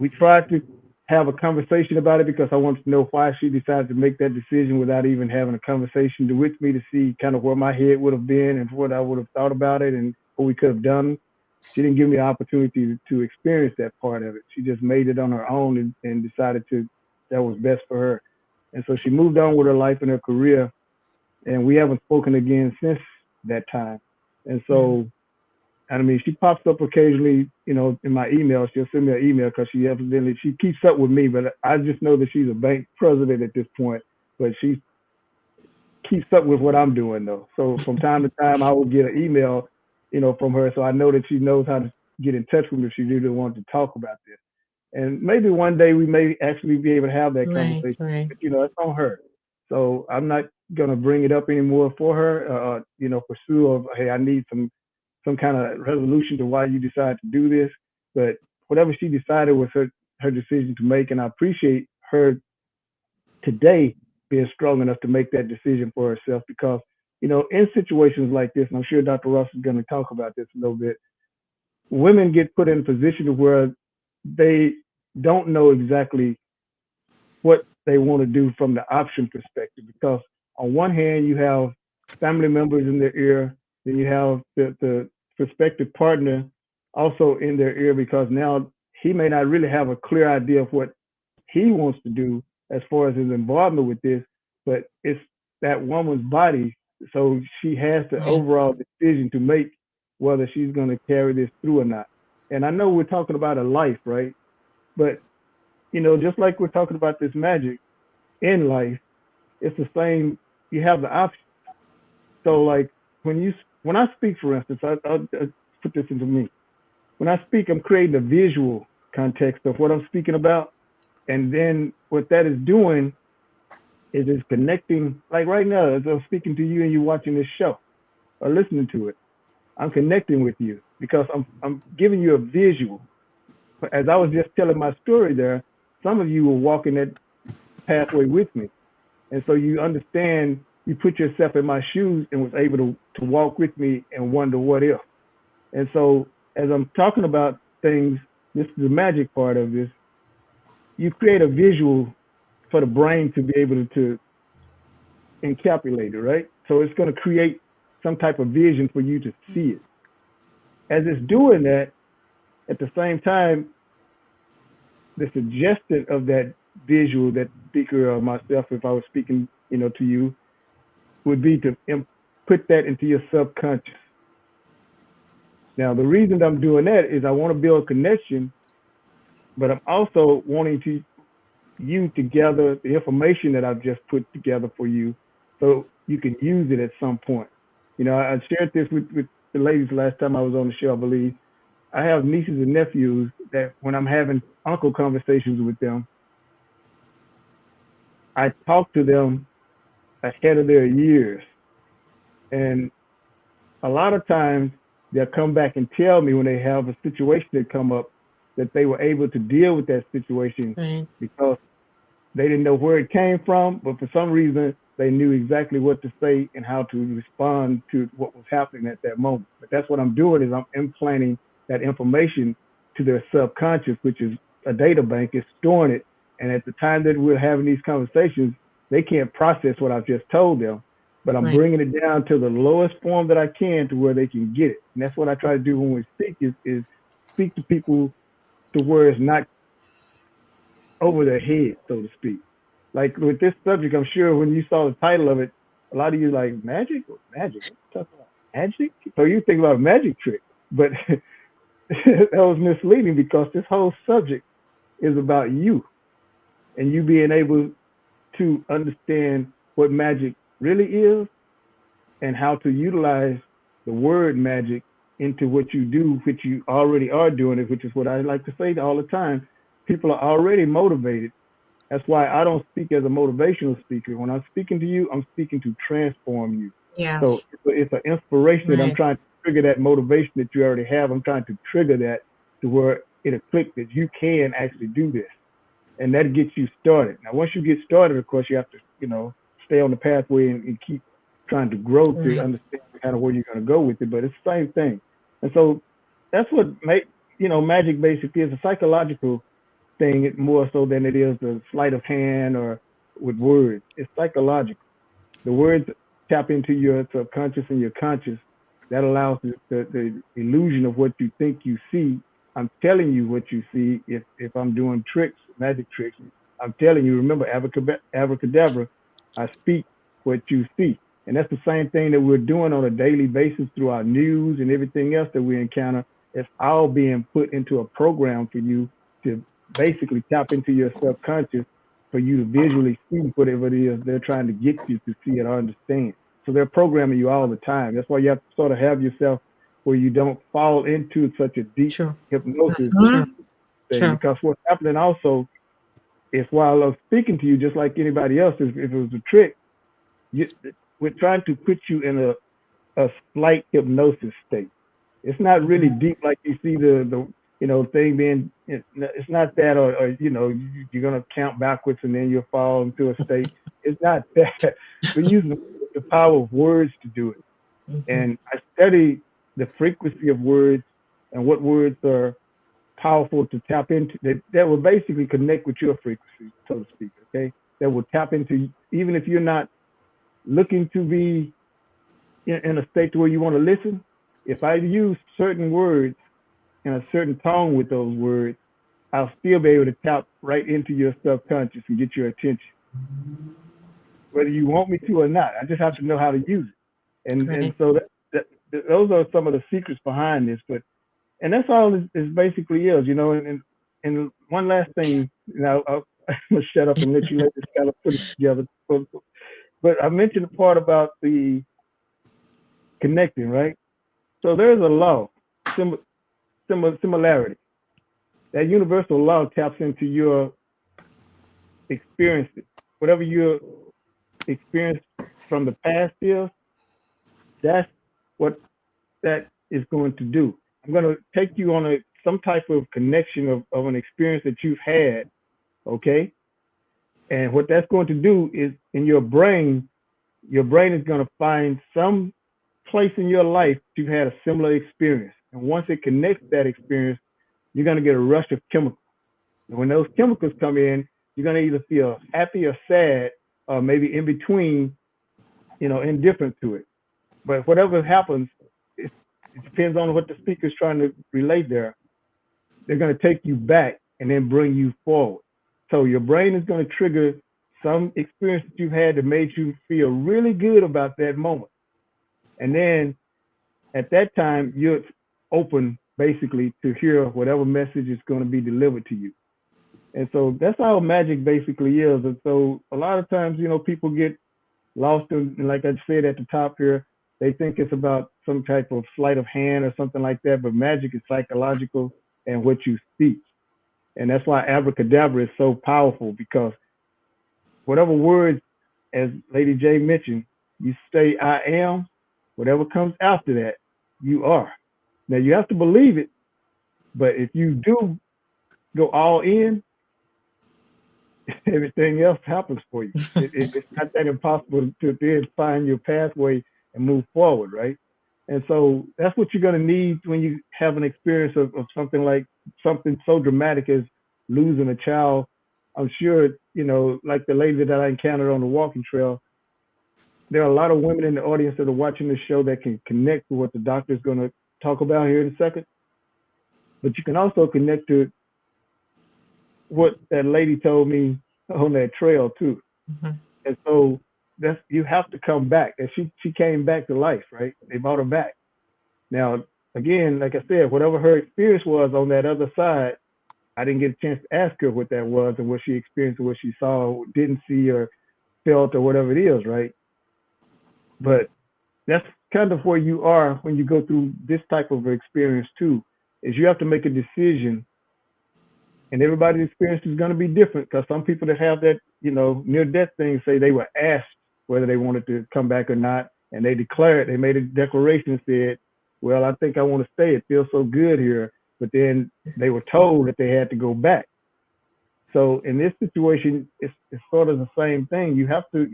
we tried to have a conversation about it because I wanted to know why she decided to make that decision without even having a conversation with me to see kind of where my head would have been and what I would have thought about it and what we could have done. She didn't give me the opportunity to experience that part of it. She just made it on her own and decided that was best for her. And so she moved on with her life and her career, and we haven't spoken again since that time. And so, I mean, she pops up occasionally, you know, in my email. She'll send me an email because she keeps up with me, but I just know that she's a bank president at this point, but she keeps up with what I'm doing though. So from time to time, I will get an email, you know, from her. So I know that she knows how to get in touch with me if she really wants to talk about this. And maybe one day we may actually be able to have that conversation, but, you know, it's on her. So I'm not going to bring it up anymore for her, you know, pursue of, hey, I need some kind of resolution to why you decided to do this. But whatever she decided was her decision to make. And I appreciate her today being strong enough to make that decision for herself because, you know, in situations like this, and I'm sure Dr. Ross is going to talk about this a little bit, women get put in a position where they don't know exactly what they want to do from the option perspective, because on one hand, you have family members in their ear, then you have the prospective partner also in their ear, because now he may not really have a clear idea of what he wants to do as far as his involvement with this, but it's that woman's body. So she has the overall decision to make whether she's going to carry this through or not. And I know we're talking about a life, right? But, you know, just like we're talking about this magic in life, it's the same. You have the option. So like when I speak, for instance, I'll put this into me. When I speak, I'm creating a visual context of what I'm speaking about. And then what that is doing is it's connecting, like right now, as I'm speaking to you and you're watching this show or listening to it, I'm connecting with you because I'm giving you a visual. As I was just telling my story there, some of you were walking that pathway with me. And so you understand, you put yourself in my shoes and was able to walk with me and wonder what if. And so as I'm talking about things, this is the magic part of this, you create a visual for the brain to be able to encapsulate it, right? So it's going to create some type of vision for you to see it. As it's doing that, at the same time, the suggestion of that visual, that speaker or myself, if I was speaking, you know, to you, would be to put that into your subconscious. Now, the reason I'm doing that is I want to build connection, but I'm also wanting you to gather the information that I've just put together for you so you can use it at some point. You know, I shared this with the ladies last time I was on the show, I believe. I have nieces and nephews that when I'm having uncle conversations with them, I talk to them ahead of their years. And a lot of times they'll come back and tell me when they have a situation that come up that they were able to deal with that situation because they didn't know where it came from, but for some reason they knew exactly what to say and how to respond to what was happening at that moment. But that's what I'm doing, is I'm implanting that information to their subconscious, which is a data bank. It's storing it. And at the time that we're having these conversations, they can't process what I've just told them, but I'm bringing it down to the lowest form that I can to where they can get it. And that's what I try to do when we speak is speak to people to where it's not over their head, so to speak. Like with this subject, I'm sure when you saw the title of it, a lot of you like, magic? Magic? What you talking about? Magic? So you think about a magic trick, but that was misleading because this whole subject is about you and you being able to understand what magic really is and how to utilize the word magic into what you do, which you already are doing it, which is what I like to say all the time. People are already motivated. That's why I don't speak as a motivational speaker. When I'm speaking to you, I'm speaking to transform you. Yes. So it's an inspiration that I'm trying to trigger that motivation that you already have. I'm trying to trigger that to where it'll click that you can actually do this. And that gets you started. Now, once you get started, of course, you have to, you know, stay on the pathway and keep trying to grow to understand kind of where you're going to go with it. But it's the same thing. And so that's what magic basically is, a psychological thing more so than it is the sleight of hand or with words. It's psychological. The words tap into your subconscious and your conscious. That allows the illusion of what you think you see. I'm telling you what you see. If I'm doing tricks, magic tricks, I'm telling you, remember, abracadabra, I speak what you see. And that's the same thing that we're doing on a daily basis through our news and everything else that we encounter. It's all being put into a program for you to basically tap into your subconscious for you to visually see whatever it is they're trying to get you to see it or understand. So they're programming you all the time. That's why you have to sort of have yourself where you don't fall into such a deep hypnosis thing. Because what's happening also is while I'm speaking to you, just like anybody else, if it was a trick, we're trying to put you in a slight hypnosis state. It's not really deep like you see the thing being. It's not that, or you're gonna count backwards and then you'll fall into a state. It's not that. We're using the power of words to do it. And I study the frequency of words and what words are powerful to tap into. That will basically connect with your frequency, so to speak. Okay, that will tap into, even if you're not looking to be in a state to where you want to listen. If I use certain words in a certain tone with those words, I'll still be able to tap right into your subconscious and get your attention, whether you want me to or not. I just have to know how to use it. And so those are some of the secrets behind this. And that's all it basically is, And one last thing, I'm gonna shut up and let you let this kind of put it together. But I mentioned the part about the connecting, right? So there's a law, similarity. That universal law taps into your experiences. Whatever your experience from the past is, that's what that is going to do. I'm going to take you on some type of connection of an experience that you've had, okay? And what that's going to do is in your brain is going to find some place in your life you've had a similar experience. And once it connects that experience, you're going to get a rush of chemicals. And when those chemicals come in, you're going to either feel happy or sad, or maybe in between, indifferent to it. But whatever happens, it depends on what the speaker's trying to relate there. They're going to take you back and then bring you forward. So your brain is going to trigger some experience that you've had that made you feel really good about that moment. And then at that time, you're open basically to hear whatever message is going to be delivered to you. And so that's how magic basically is. And so a lot of times, people get lost in, like I said at the top here, they think it's about some type of sleight of hand or something like that, but magic is psychological and what you speak. And that's why abracadabra is so powerful, because whatever words, as Lady J mentioned, you say, I am, whatever comes after that, you are. Now you have to believe it, but if you do go all in, everything else happens for you. It's not that impossible to then find your pathway and move forward, right? And so that's what you're going to need when you have an experience of something so dramatic as losing a child. I'm sure, like the lady that I encountered on the walking trail, there are a lot of women in the audience that are watching this show that can connect to what the doctor is going to talk about here in a second. But you can also connect to what that lady told me on that trail too. And so you have to come back. And she came back to life, right? They brought her back. Now, again, like I said, whatever her experience was on that other side, I didn't get a chance to ask her what that was and what she experienced or what she saw or didn't see or felt or whatever it is, right? But that's kind of where you are when you go through this type of experience too, is you have to make a decision. And everybody's experience is going to be different, because some people that have that, near-death thing say they were asked whether they wanted to come back or not, and they made a declaration and said, well, I think I want to stay. It feels so good here. But then they were told that they had to go back. So in this situation, it's sort of the same thing. You have to,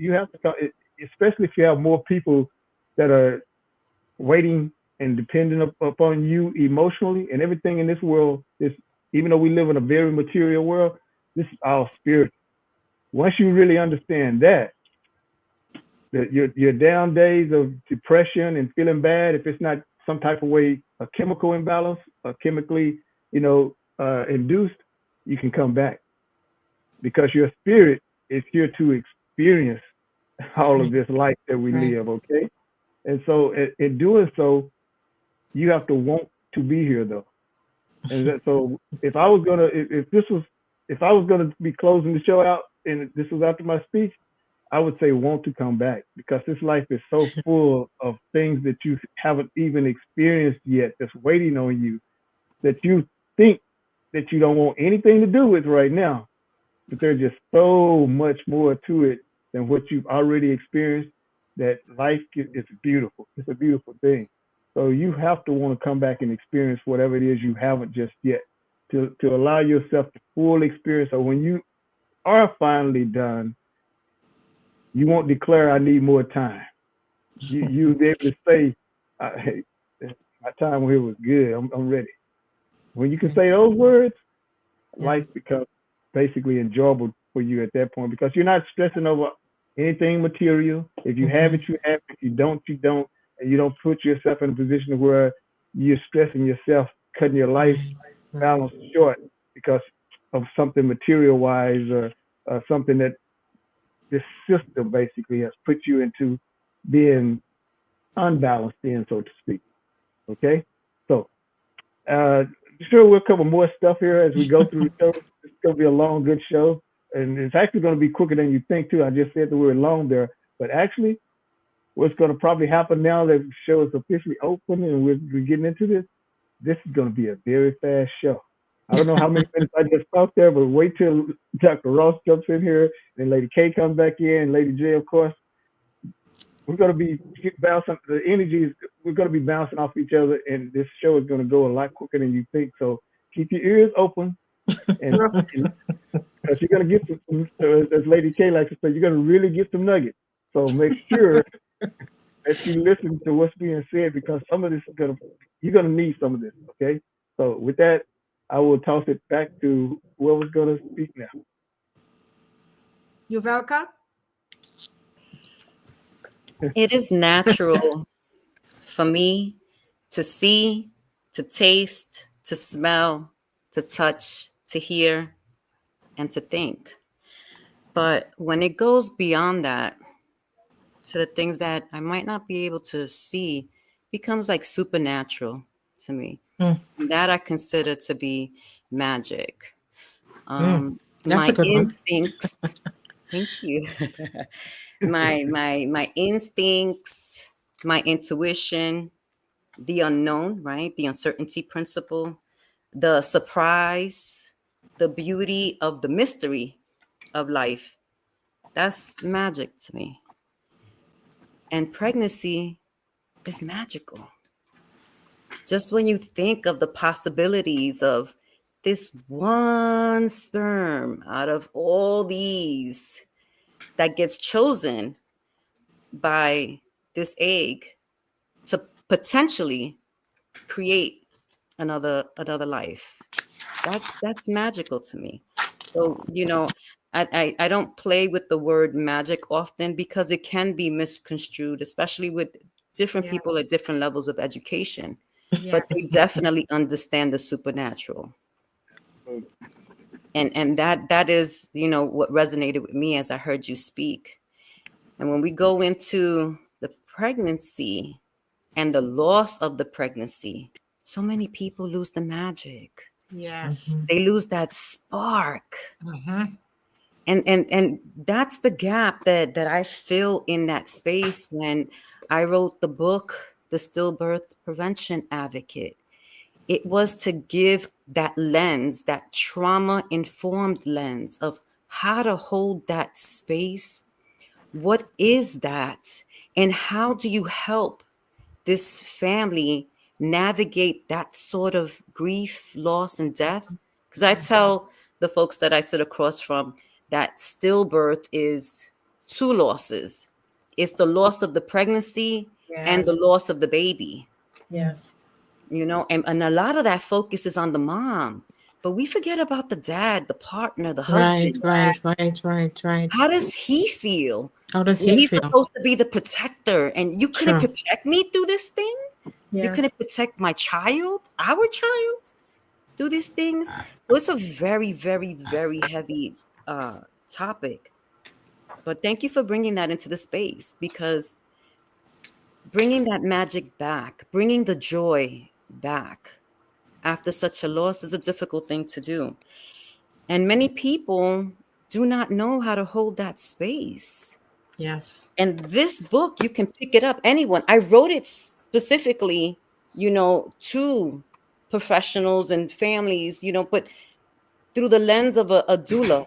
especially if you have more people that are waiting and dependent upon you emotionally, and everything in this world is Even though we live in a very material world, this is all spiritual. Once you really understand that your down days of depression and feeling bad, if it's not some type of way, a chemical imbalance, chemically, induced, you can come back, because your spirit is here to experience all of this life that we live, okay? And so in doing so, you have to want to be here, though. And so if I was gonna be closing the show out, and this was after my speech, I would say want to come back, because this life is so full of things that you haven't even experienced yet, that's waiting on you, that you think that you don't want anything to do with right now. But there's just so much more to it than what you've already experienced, that life is beautiful. It's a beautiful thing. So you have to want to come back and experience whatever it is you haven't just yet, to allow yourself the full experience. So when you are finally done, you won't declare, I need more time. You'll be able to say, hey, my time here was good. I'm ready. When you can say those words, life becomes basically enjoyable for you at that point, because you're not stressing over anything material. If you have it, you have it. If you don't, you don't. And you don't put yourself in a position where you're stressing yourself, cutting your life balance short because of something material-wise, or something that this system basically has put you into being unbalanced in, so to speak. Okay? So, sure, we'll cover more stuff here as we go through the show. It's going to be a long, good show. And it's actually going to be quicker than you think, too. I just said the word long there. But actually, what's going to probably happen now that the show is officially open and we're getting into this is going to be a very fast show. I don't know how many minutes I just talked there, but wait till Dr. Ross jumps in here, and Lady K comes back in, and Lady J, of course. We're going to be bouncing, the energy we're going to be bouncing off each other, and this show is going to go a lot quicker than you think. So keep your ears open, and because you're going to get some, as Lady K likes to say, you're going to really get some nuggets. So make sure that you listen to what's being said, because some of this is you're going to need some of this, okay? So with that, I will toss it back to whoever's going to speak now. Yuvelca? It is natural for me to see, to taste, to smell, to touch, to hear, and to think. But when it goes beyond that, to the things that I might not be able to see, becomes like supernatural to me. That I consider to be magic. My instincts. Thank you. my instincts, my intuition, the unknown, right? The uncertainty principle, the surprise, the beauty of the mystery of life. That's magic to me. And pregnancy is magical. Just when you think of the possibilities of this one sperm out of all these that gets chosen by this egg to potentially create another life, that's magical to me. So, I don't play with the word magic often, because it can be misconstrued, especially with different people at different levels of education. But they definitely understand the supernatural. And that is, what resonated with me as I heard you speak. And when we go into the pregnancy and the loss of the pregnancy, so many people lose the magic. Yes. They lose that spark. And that's the gap that I feel in that space when I wrote the book, The Stillbirth Prevention Advocate. It was to give that lens, that trauma-informed lens of how to hold that space. What is that? And how do you help this family navigate that sort of grief, loss, and death? Because I tell the folks that I sit across from that stillbirth is two losses. It's the loss of the pregnancy and the loss of the baby. Yes. And a lot of that focus is on the mom. but we forget about the dad, the partner, the Right, husband. right. How does he feel? How does When he he's feel? supposed to be the protector, and you couldn't Sure. protect me through this thing? You couldn't Yes. protect my child, our child, through these things? So it's a very, very, very heavy topic. But thank you for bringing that into the space, because bringing that magic back, bringing the joy back after such a loss is a difficult thing to do. And many people do not know how to hold that space. Yes. And this book, you can pick it up, anyone. I wrote it specifically, to professionals and families, but through the lens of a doula,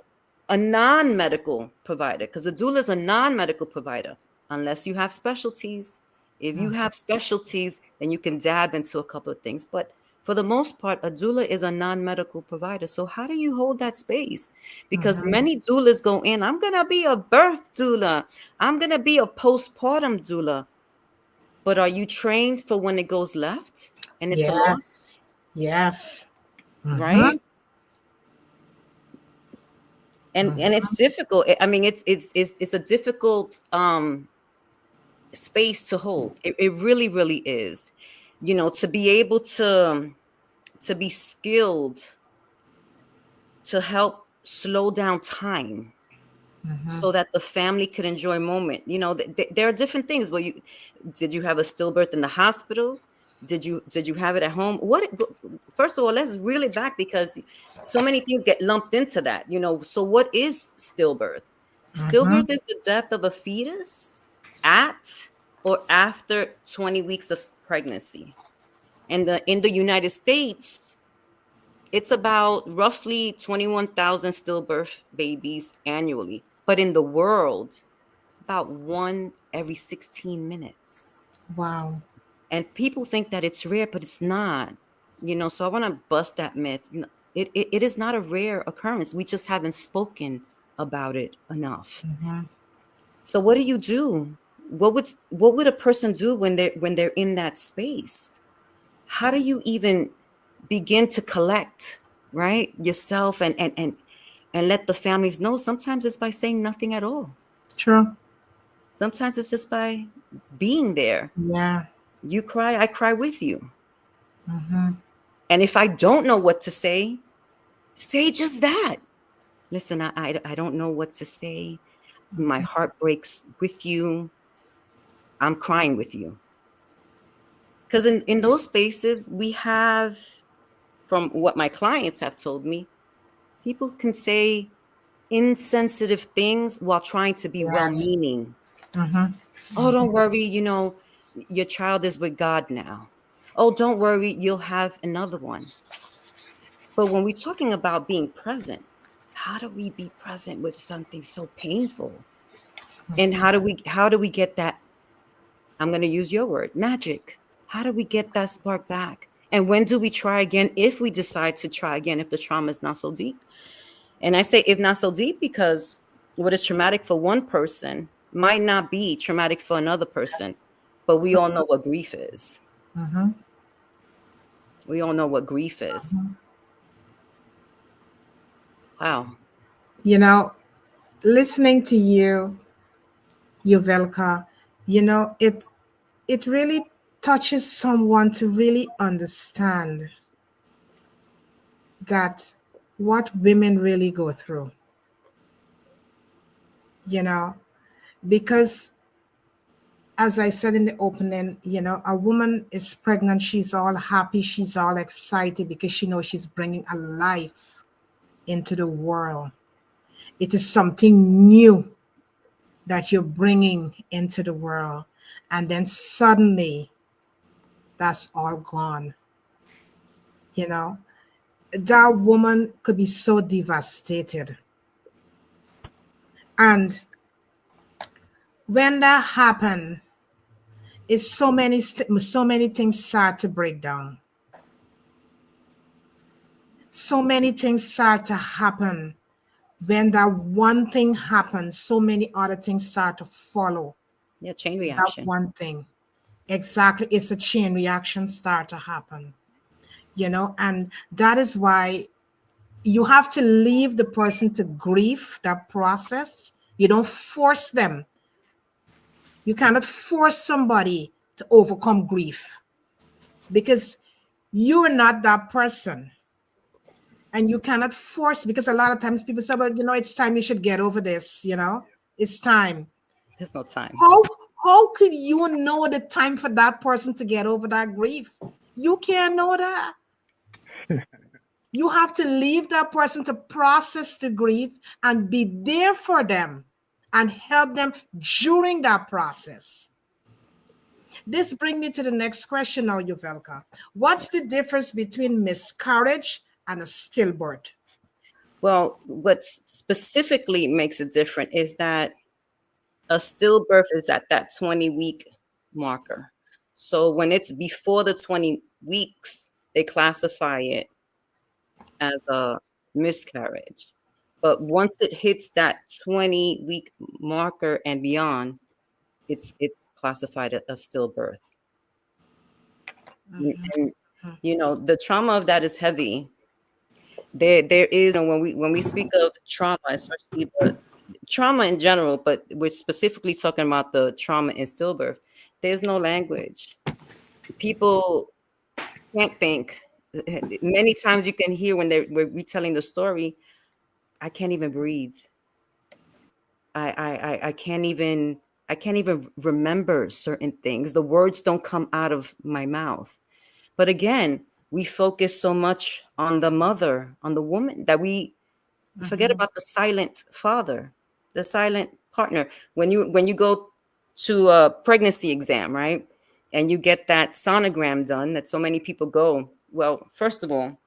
a non-medical provider, because a doula is a non-medical provider, unless you have specialties. If you have specialties, then you can dab into a couple of things. But for the most part, a doula is a non-medical provider. So how do you hold that space? Because many doulas go in, I'm going to be a birth doula. I'm going to be a postpartum doula. But are you trained for when it goes left and it's a loss? Yes. Right? And it's difficult. I mean, it's a difficult space to hold. It really, really is. To be able to be skilled to help slow down time so that the family could enjoy a moment. There are different things. Well, did you have a stillbirth in the hospital? Did you have it at home? First of all, let's reel it back, because so many things get lumped into that. So what is stillbirth? Stillbirth is the death of a fetus at or after 20 weeks of pregnancy. And in the United States, it's about roughly 21,000 stillbirth babies annually. But in the world, it's about one every 16 minutes. Wow. And people think that it's rare, but it's not. So I want to bust that myth. It is not a rare occurrence. We just haven't spoken about it enough. So what do you do? What would a person do when they're in that space? How do you even begin to collect, right, yourself and let the families know? Sometimes it's by saying nothing at all. Sure. Sometimes it's just by being there. Yeah. You cry, I cry with you. And if I don't know what to say just that. Listen, I don't know what to say. My heart breaks with you. I'm crying with you. Because in those spaces, we have, from what my clients have told me, people can say insensitive things while trying to be well-meaning. Oh, don't worry, your child is with God now. Oh, don't worry, you'll have another one. But when we're talking about being present, how do we be present with something so painful? And how do we get that, I'm going to use your word, magic? How do we get that spark back? And when do we try again, if we decide to try again, if the trauma is not so deep? And I say if not so deep, because what is traumatic for one person might not be traumatic for another person. But we all know what grief is. We all know what grief is. Wow. Listening to you, Yuvelca, it really touches someone to really understand that what women really go through, because as I said in the opening, a woman is pregnant, she's all happy, she's all excited because she knows she's bringing a life into the world. It is something new that you're bringing into the world. And then suddenly, that's all gone. That woman could be so devastated. And when that happens, it's so many things start to break down. So many things start to happen. When that one thing happens, so many other things start to follow. Yeah, chain reaction. That one thing. Exactly. It's a chain reaction start to happen. And that is why you have to leave the person to grieve that process. You don't force them. You cannot force somebody to overcome grief because you're not that person. And you cannot force, because a lot of times people say, well, it's time, you should get over this, it's time. There's no time. How could you know the time for that person to get over that grief? You can't know that. You have to leave that person to process the grief and be there for them and help them during that process. This brings me to the next question now, Yuvelca. What's the difference between miscarriage and a stillbirth? Well, what specifically makes it different is that a stillbirth is at that 20-week marker. So when it's before the 20 weeks, they classify it as a miscarriage. But once it hits that 20-week marker and beyond, it's classified as stillbirth. And the trauma of that is heavy. There is, and when we speak of trauma, especially the trauma in general, but we're specifically talking about the trauma in stillbirth, there's no language. People can't think. Many times you can hear when we're retelling the story, I can't even breathe. I can't even remember certain things. The words don't come out of my mouth. But again, we focus so much on the mother, on the woman, that we forget about the silent father, the silent partner. When you go to a pregnancy exam, right, and you get that sonogram done, that so many people go, well, first of all,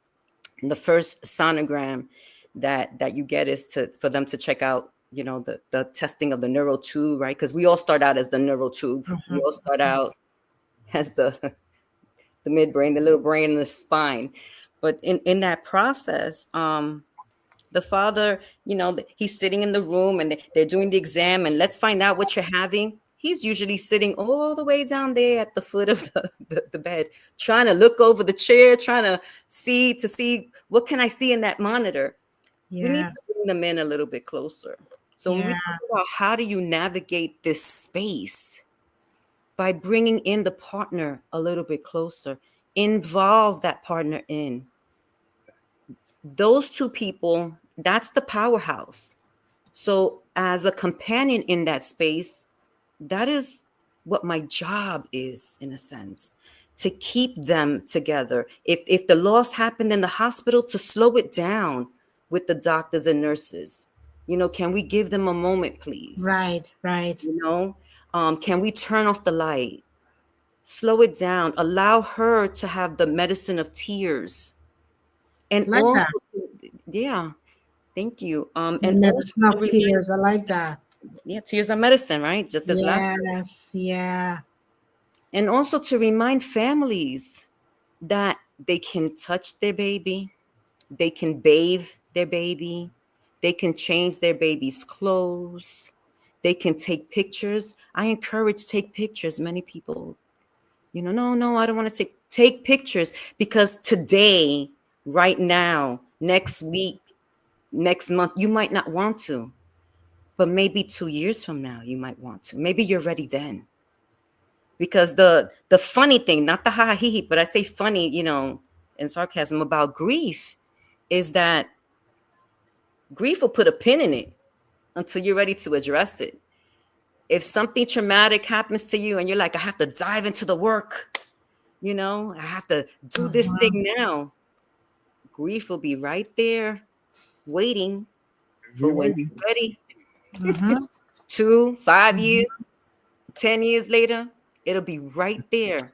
the first sonogram that you get is for them to check out, the testing of the neural tube, right? Because we all start out as the neural tube. We all start out as the midbrain, the little brain in the spine. But in that process, the father, he's sitting in the room and they're doing the exam, and let's find out what you're having. He's usually sitting all the way down there at the foot of the bed, trying to look over the chair, trying to see what can I see in that monitor. We need to bring them in a little bit closer. So when we talk about how do you navigate this space, by bringing in the partner a little bit closer, involve that partner in. Those two people, that's the powerhouse. So as a companion in that space, that is what my job is, in a sense, to keep them together. If the loss happened in the hospital, to slow it down with the doctors and nurses. Can we give them a moment, please? Right. Can we turn off the light? Slow it down. Allow her to have the medicine of tears. And like also, that. Thank you. And medicine of tears. I like that. Yeah, tears are medicine, right? Just as laughter. Yes, yeah. And also to remind families that they can touch their baby, they can bathe their baby, they can change their baby's clothes, they can take pictures. I encourage take pictures. Many people, no, I don't want to take pictures, because today, right now, next week, next month, you might not want to, but maybe 2 years from now, you might want to. Maybe you're ready then. Because the funny thing, not the ha he, but I say funny, in sarcasm about grief, is that grief will put a pin in it until you're ready to address it. If something traumatic happens to you and you're like, I have to dive into the work, I have to do this thing now, grief will be right there waiting for when you're ready. 2, 5 years, 10 years later, it'll be right there.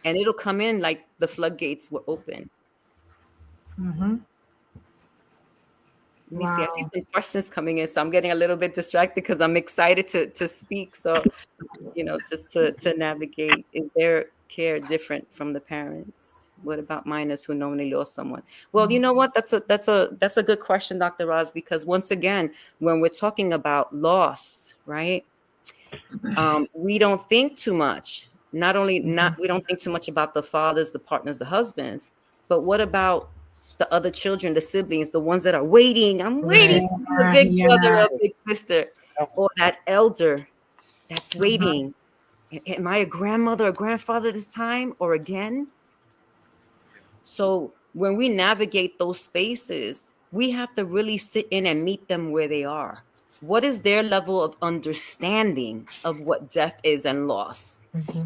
And it'll come in like the floodgates were open. Let me see. I see some questions coming in, so I'm getting a little bit distracted because I'm excited to speak. So, just to navigate. Is their care different from the parents? What about minors who normally lost someone? Well, you know what? That's a good question, Dr. Roz, because once again, when we're talking about loss, right? We don't think too much. We don't think too much about the fathers, the partners, the husbands, but what about the other children, the siblings, the ones that are waiting. I'm waiting to be a big brother or big sister, or that elder that's waiting. Am I a grandmother or grandfather this time or again? So when we navigate those spaces, we have to really sit in and meet them where they are. What is their level of understanding of what death is and loss?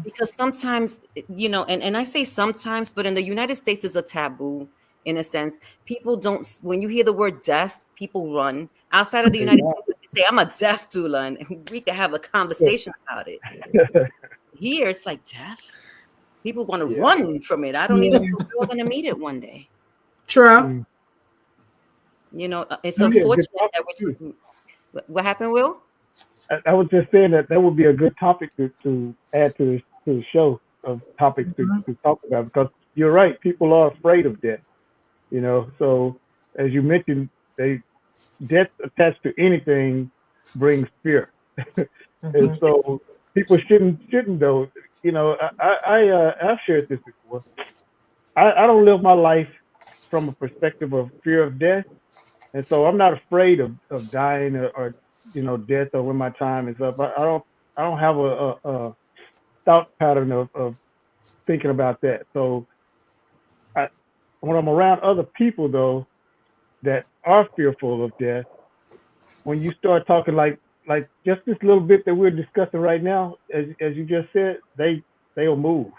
Because sometimes, you know, and I say sometimes, but in the United States is a taboo in a sense. People don't, when you hear the word death, people run. Outside of the United States, they say, I'm a death doula, and we can have a conversation about it. Here, it's like death. People want to run from it. I don't even know if we're going to meet it one day. True. You know, it's unfortunate that we're. What happened, Will? I was just saying that would be a good topic to add to the show of topics to talk about, because you're right. People are afraid of death. You know, so as you mentioned, death attached to anything brings fear, and so people shouldn't though. You know, I've shared this before. I don't live my life from a perspective of fear of death, and so I'm not afraid of dying or you know, death or when my time is up. I don't have a thought pattern of thinking about that. So when I'm around other people though that are fearful of death, when you start talking like just this little bit that we're discussing right now, as you just said, they'll move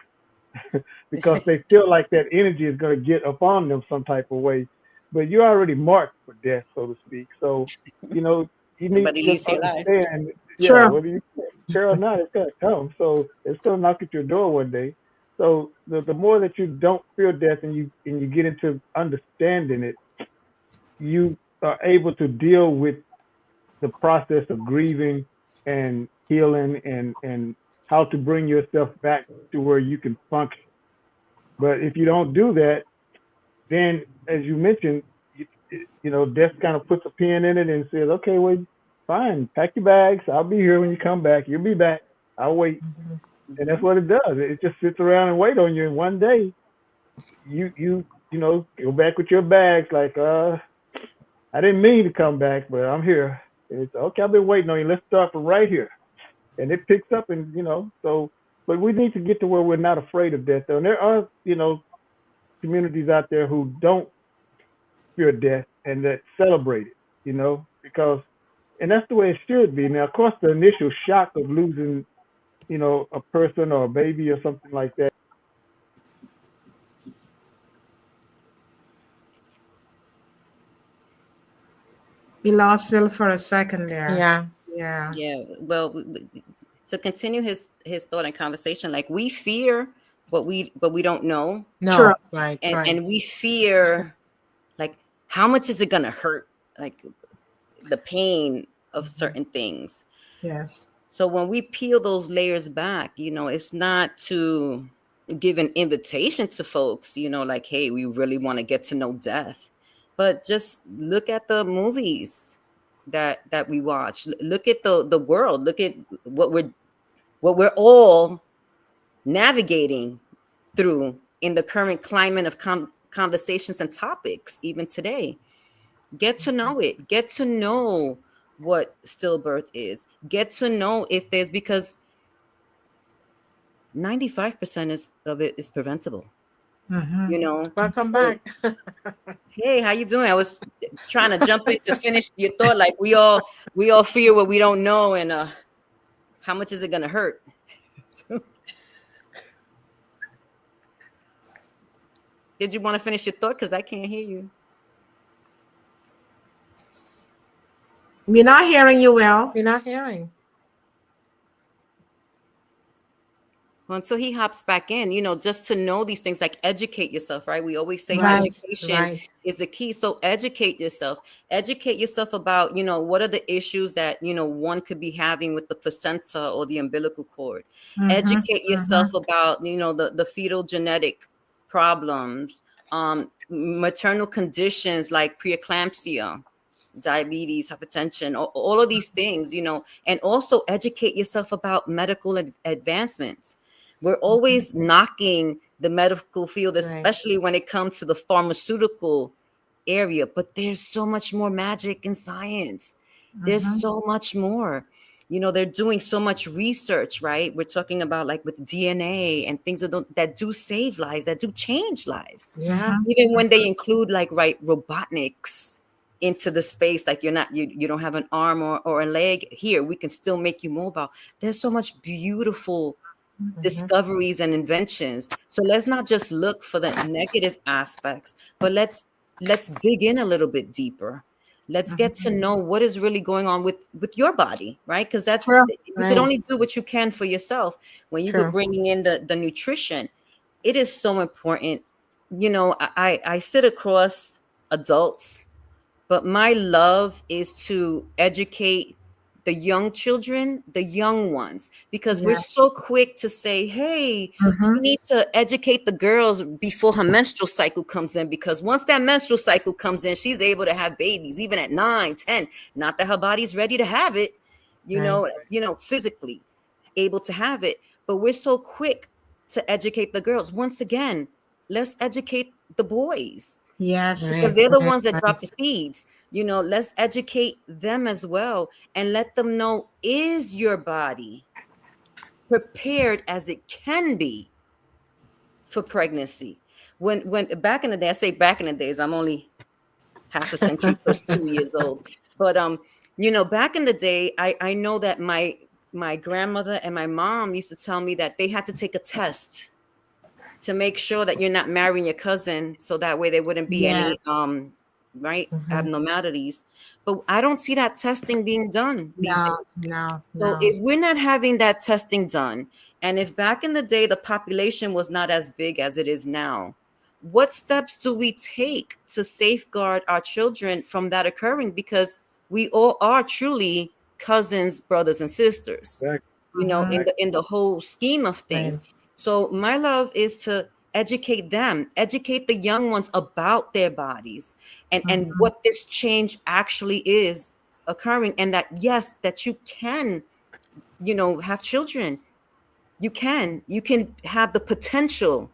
because they feel like that energy is going to get upon them some type of way. But you're already marked for death, so to speak. So, you know, you need to just understand, whether you care or not, it's going to come. So it's going to knock at your door one day. So the more that you don't fear death and you get into understanding it, you are able to deal with the process of grieving and healing and how to bring yourself back to where you can function. But if you don't do that, then as you mentioned, you know, death kind of puts a pin in it and says, okay, well, fine, pack your bags. I'll be here when you come back. You'll be back. I'll wait. And that's what it does. It just sits around and wait on you. And one day you know, go back with your bags like, I didn't mean to come back, but I'm here. And it's okay, I've been waiting on you. Let's start from right here. And it picks up and, you know, so, but we need to get to where we're not afraid of death though. And there are, you know, communities out there who don't fear death and that celebrate it, you know, because, and that's the way it should be. Now, of course, the initial shock of losing, you know, a person or a baby or something like that. We lost Will for a second there. Yeah. Well, to continue his thought and conversation, like we fear what we don't know. No, True. Right. And we fear, like, how much is it gonna hurt? Like the pain of certain things. Yes. So when we peel those layers back, you know, it's not to give an invitation to folks, you know, like, hey, we really want to get to know death, but just look at the movies that we watch. Look at the world. Look at what we're all navigating through in the current climate of conversations and topics, even today. Get to know it. Get to know what stillbirth is. Get to know if there's, because 95% of it is preventable. You know. Welcome back. Hey, how you doing? I was trying to jump in to finish your thought. Like we all fear what we don't know, and how much is it gonna hurt? Did you want to finish your thought? Because I can't hear you. We're not hearing you well. We're not hearing. Well, until he hops back in, you know, just to know these things, like educate yourself, right? We always say education is a key. So educate yourself about, you know, what are the issues that, you know, one could be having with the placenta or the umbilical cord. Educate yourself about, you know, the fetal genetic problems, maternal conditions like preeclampsia, diabetes, hypertension, all of these things, you know, and also educate yourself about medical advancements. We're always knocking the medical field, especially when it comes to the pharmaceutical area, but there's so much more magic in science. There's so much more. You know, they're doing so much research, right? We're talking about like with DNA and things that do save lives, that do change lives. Yeah. Even when they include like, right, robotics into the space, like you don't have an arm or a leg here, we can still make you mobile. There's so much beautiful discoveries and inventions. So let's not just look for the negative aspects, but let's dig in a little bit deeper. Let's get to know what is really going on with your body, right? Because that's you can only do what you can for yourself. When you go bringing in the nutrition, it is so important. You know, I sit across adults, but my love is to educate the young children, the young ones, because we're so quick to say, hey, we need to educate the girls before her menstrual cycle comes in, because once that menstrual cycle comes in, she's able to have babies, even at 9, 10, not that her body's ready to have it, you know, physically able to have it. But we're so quick to educate the girls. Once again, let's educate the boys. Yes. Because they're the ones that drop the seeds. You know, let's educate them as well and let them know, is your body prepared as it can be for pregnancy? When back in the day, I say back in the days, I'm only half a century plus 2 years old. But you know, back in the day, I know that my grandmother and my mom used to tell me that they had to take a test to make sure that you're not marrying your cousin, so that way there wouldn't be any abnormalities. But I don't see that testing being done these days. So if we're not having that testing done, and if back in the day the population was not as big as it is now, what steps do we take to safeguard our children from that occurring? Because we all are truly cousins, brothers, and sisters, you know, in the whole scheme of things. So my love is to educate them, educate the young ones about their bodies and what this change actually is occurring. And that, yes, that you can, you know, have children. You can have the potential,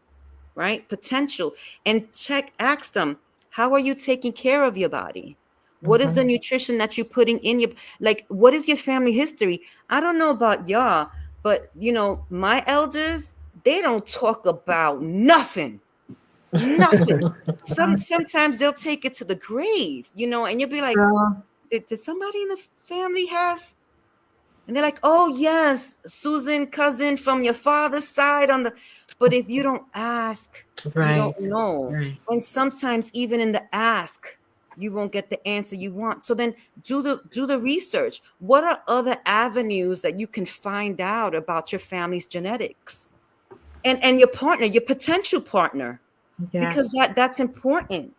right? Potential. And ask them, how are you taking care of your body? What is the nutrition that you're putting in your, like, what is your family history? I don't know about y'all, but you know, my elders, they don't talk about nothing. Sometimes they'll take it to the grave, you know, and you'll be like, did somebody in the family have? And they're like, oh yes, Susan, cousin from your father's side on the, but if you don't ask, you don't know. And sometimes even in the ask, you won't get the answer you want. So then do the research. What are other avenues that you can find out about your family's genetics? And your partner, your potential partner, because that's important.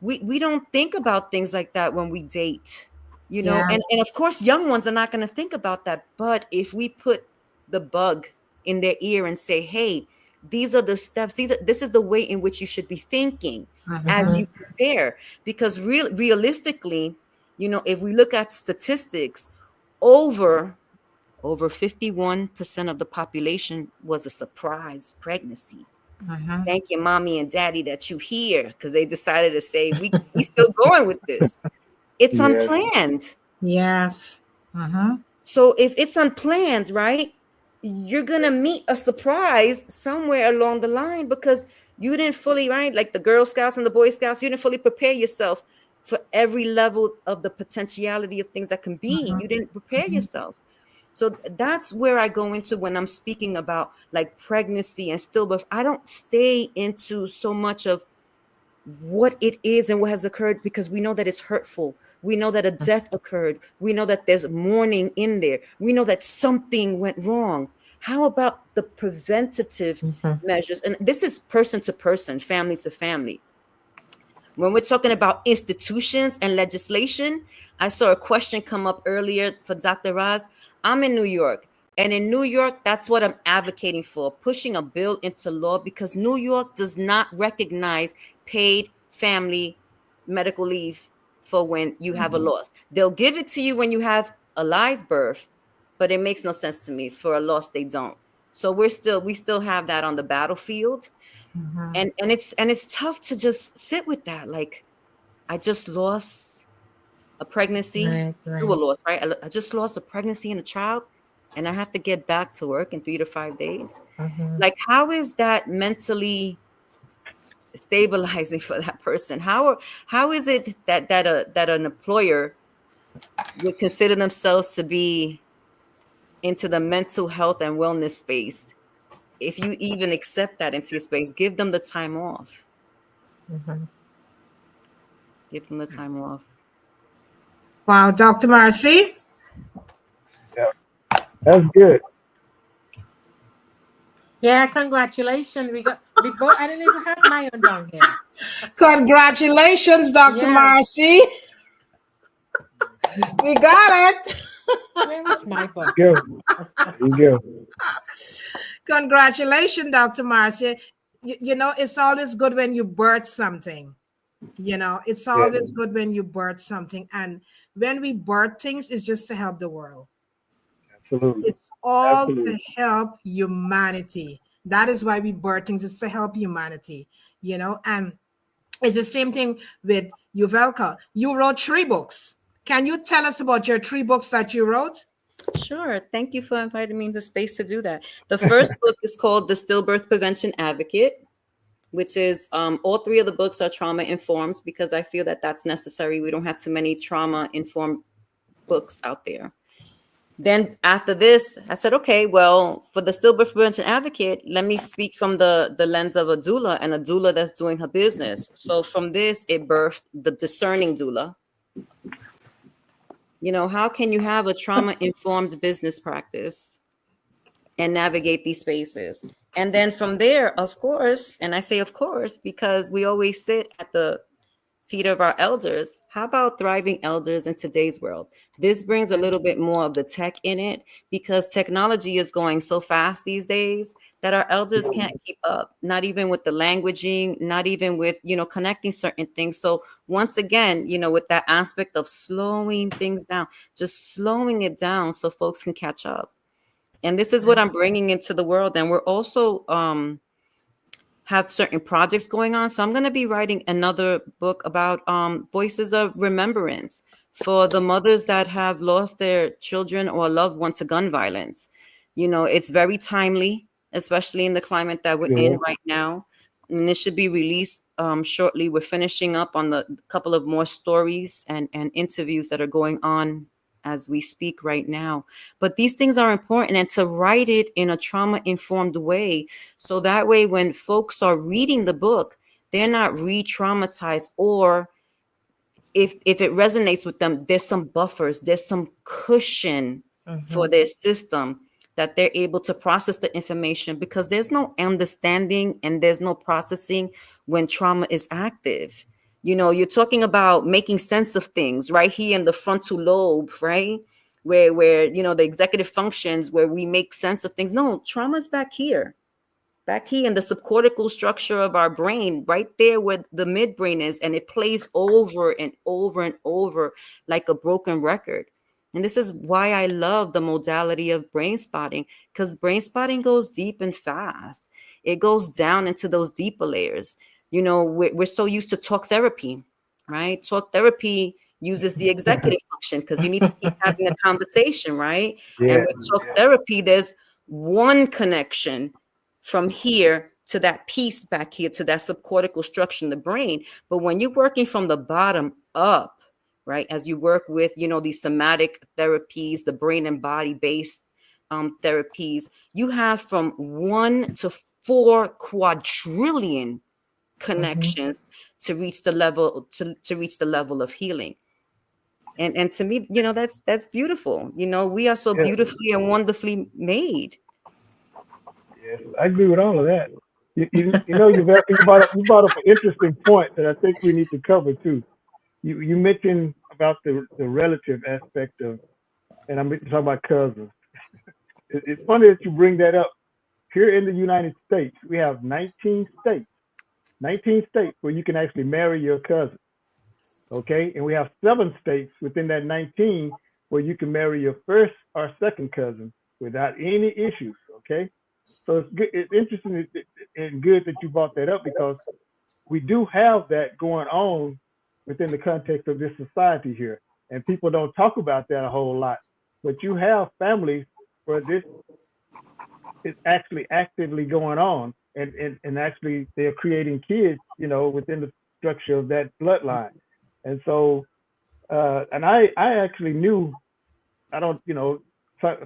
We don't think about things like that when we date, you know, and of course, young ones are not going to think about that. But if we put the bug in their ear and say, hey, these are the steps, this is the way in which you should be thinking as you prepare, because realistically, you know, if we look at statistics, over 51% of the population was a surprise pregnancy. Thank you, mommy and daddy, that you here, because they decided to say we still going with this. It's unplanned. So if it's unplanned, right, you're gonna meet a surprise somewhere along the line because you didn't fully, right, like the Girl Scouts and the Boy Scouts, you didn't fully prepare yourself for every level of the potentiality of things that can be. You didn't prepare yourself. So that's where I go into when I'm speaking about like pregnancy and stillbirth. I don't stay into so much of what it is and what has occurred, because we know that it's hurtful. We know that a death occurred. We know that there's mourning in there. We know that something went wrong. How about the preventative measures? And this is person to person, family to family. When we're talking about institutions and legislation, I saw a question come up earlier for Dr. Raz. I'm in New York, and in New York, that's what I'm advocating for, pushing a bill into law, because New York does not recognize paid family medical leave for when you have a loss. They'll give it to you when you have a live birth, but it makes no sense to me. For a loss, they don't. So we still have that on the battlefield. And it's tough to just sit with that. Like, I just lost a pregnancy, Right. through a loss, right? I just lost a pregnancy and a child, and I have to get back to work in 3 to 5 days. Like, how is that mentally stabilizing for that person? How is it that an employer would consider themselves to be into the mental health and wellness space? If you even accept that into your space, give them the time off. Give them the time off. Wow, Dr. Marcy. Yeah, that's good. Yeah, congratulations. We both. I didn't even have my own down here. Congratulations, Dr. Yeah. Marcy. We got it. Where is my book? There you go. Congratulations, Dr. Marcy. You know, it's always good when you birth something. You know, it's always good when you birth something. And when we birth things, it's just to help the world. Absolutely. It's all to help humanity. That is why we birth things, is to help humanity, you know. And it's the same thing with Yuvelca. You wrote 3 books. Can you tell us about your 3 books that you wrote? Sure. Thank you for inviting me into space to do that. The first book is called The Stillbirth Prevention Advocate, which is all 3 of the books are trauma informed, because I feel that that's necessary. We don't have too many trauma informed books out there. Then after this, I said, okay, well, for the Stillbirth Prevention Advocate, let me speak from the lens of a doula, and a doula that's doing her business. So from this, it birthed the Discerning Doula. You know, how can you have a trauma-informed business practice and navigate these spaces? And then from there, of course, and I say of course, because we always sit at the feet of our elders. How about thriving elders in today's world? This brings a little bit more of the tech in it, because technology is going so fast these days that our elders can't keep up, not even with the languaging, not even with, you know, connecting certain things. So once again, you know, with that aspect of slowing things down, just slowing it down so folks can catch up. And this is what I'm bringing into the world. And we're also have certain projects going on. So I'm going to be writing another book about voices of remembrance for the mothers that have lost their children or loved one to gun violence. You know, it's very timely, especially in the climate that we're in right now. And this should be released shortly. We're finishing up on the couple of more stories and interviews that are going on as we speak right now. But these things are important, and to write it in a trauma-informed way, so that way when folks are reading the book, they're not re-traumatized, or if it resonates with them, there's some buffers, there's some cushion for their system, that they're able to process the information, because there's no understanding and there's no processing when trauma is active. You know, you're talking about making sense of things right here in the frontal lobe, right? Where, you know, the executive functions, where we make sense of things. No, trauma's back here in the subcortical structure of our brain, right there where the midbrain is. And it plays over and over and over like a broken record. And this is why I love the modality of brain spotting, because brain spotting goes deep and fast. It goes down into those deeper layers. You know, we're so used to talk therapy, right? Talk therapy uses the executive function, because you need to keep having a conversation, right? And with talk therapy, there's one connection from here to that piece back here, to that subcortical structure in the brain. But when you're working from the bottom up, right, as you work with, you know, these somatic therapies, the brain and body based therapies, you have from 1 to 4 quadrillion connections to reach the level of healing. And to me, you know, that's beautiful. You know, we are so beautifully and wonderfully made. Yes, I agree with all of that. You know, you brought up an interesting point that I think we need to cover too. You mentioned about the relative aspect of, and I'm talking about cousins. It's funny that you bring that up. Here in the United States, we have 19 states where you can actually marry your cousin. Okay, and we have 7 states within that 19 where you can marry your first or second cousin without any issues. Okay, so it's good, it's interesting and good that you brought that up, because we do have that going on within the context of this society here. And people don't talk about that a whole lot. But you have families where this is actually actively going on, and actually they're creating kids, within the structure of that bloodline. And so, and I actually knew, I don't,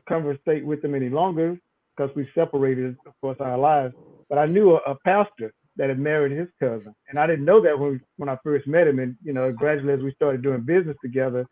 conversate with them any longer because we separated, of course, our lives. But I knew a pastor that had married his cousin, and I didn't know that when I first met him. And gradually as we started doing business together,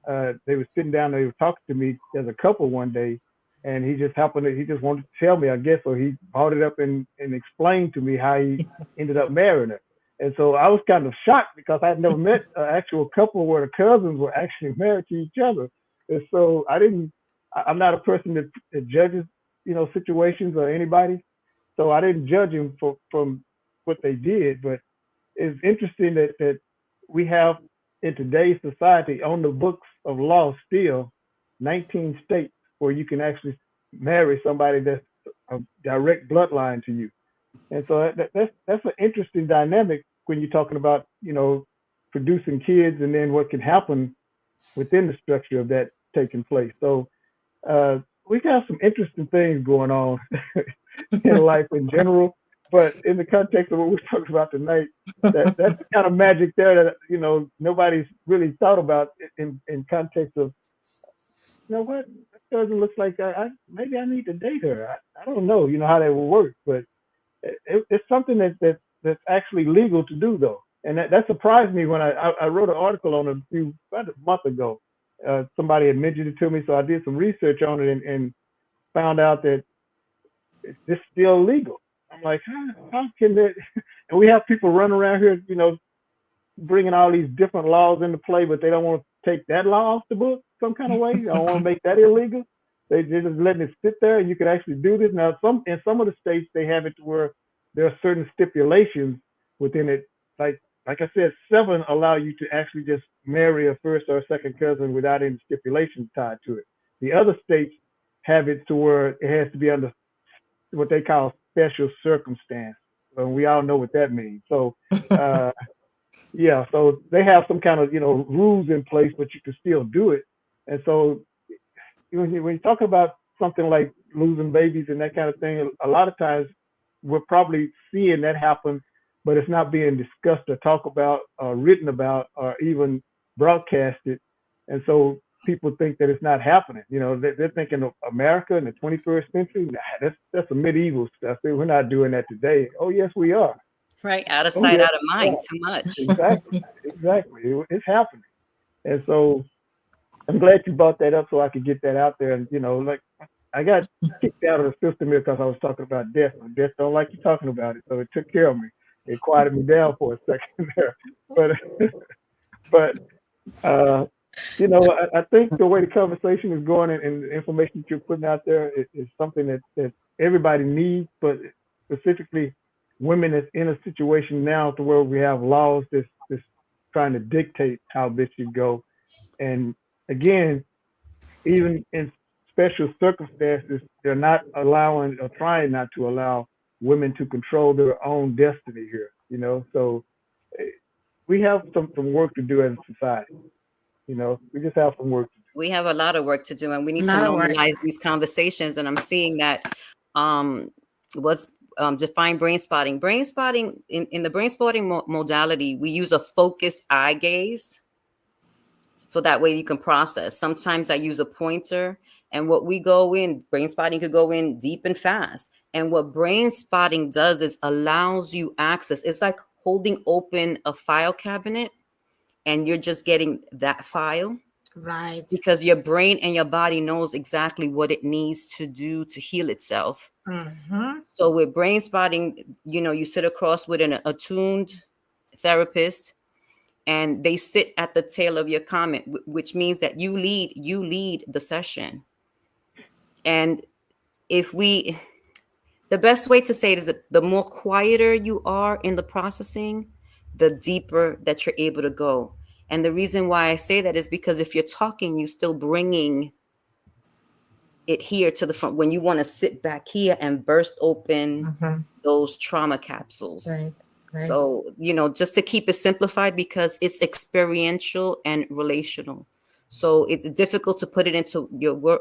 they were sitting down, they were talking to me as a couple one day, and he just wanted to tell me, I guess, or he brought it up and explained to me how he ended up marrying her. And so I was kind of shocked because I had never met an actual couple where the cousins were actually married to each other. And so I'm not a person that judges, situations or anybody. So I didn't judge him from what they did. But it's interesting that we have in today's society on the books of law still 19 states where you can actually marry somebody that's a direct bloodline to you. And so that's an interesting dynamic when you're talking about, producing kids and then what can happen within the structure of that taking place. So we got some interesting things going on in life in general, but in the context of what we're talking about tonight, that's the kind of magic there that, nobody's really thought about in context of, what cousin looks like. Maybe I need to date her. I don't know, how that will work, but it's something that's actually legal to do though. And that surprised me when I wrote an article on it about a month ago. Somebody had mentioned it to me, so I did some research on it and found out that it's still legal. I'm like, how can that? And we have people running around here, bringing all these different laws into play, but they don't want to take that law off the book some kind of way. They don't want to make that illegal. They're just letting it sit there, and you can actually do this. Now, in some of the states, they have it to where there are certain stipulations within it. Like I said, 7 allow you to actually just marry a first or a second cousin without any stipulations tied to it. The other states have it to where it has to be under what they call special circumstance. And we all know what that means. So, yeah, so they have some kind of, rules in place, but you can still do it. And so when you talk about something like losing babies and that kind of thing, a lot of times we're probably seeing that happen, but it's not being discussed or talked about or written about or even broadcasted. And so people think that it's not happening. They're thinking of America in the 21st century. Nah, that's a medieval stuff. We're not doing that today. Oh, yes, we are. Right. Out of sight, out of mind. Too much. Exactly. It's happening. And so I'm glad you brought that up so I could get that out there. And, I got kicked out of the system here because I was talking about death. Death don't like you talking about it. So it took care of me. It quieted me down for a second there. But I think the way the conversation is going and the information that you're putting out there is something that everybody needs, but specifically women that's in a situation now to where we have laws that's trying to dictate how this should go. And again, even in special circumstances, they're not allowing or trying not to allow women to control their own destiny here, so we have some work to do as a society. We just have some work to do. We have a lot of work to do, and we need to normalize these conversations. And I'm seeing that what's define brain spotting. Brain spotting in the brain spotting modality, we use a focused eye gaze. So that way you can process. Sometimes I use a pointer, and what we go in, brain spotting could go in deep and fast. And what brain spotting does is allows you access. It's like holding open a file cabinet and you're just getting that file. Right. Because your brain and your body knows exactly what it needs to do to heal itself. Mm-hmm. So with brain spotting, you sit across with an attuned therapist, and they sit at the tail of your comment, which means that you lead the session. And the best way to say it is that the more quieter you are in the processing, the deeper that you're able to go. And the reason why I say that is because if you're talking, you're still bringing it here to the front when you want to sit back here and burst open those trauma capsules. Right. So, just to keep it simplified, because it's experiential and relational. So it's difficult to put it into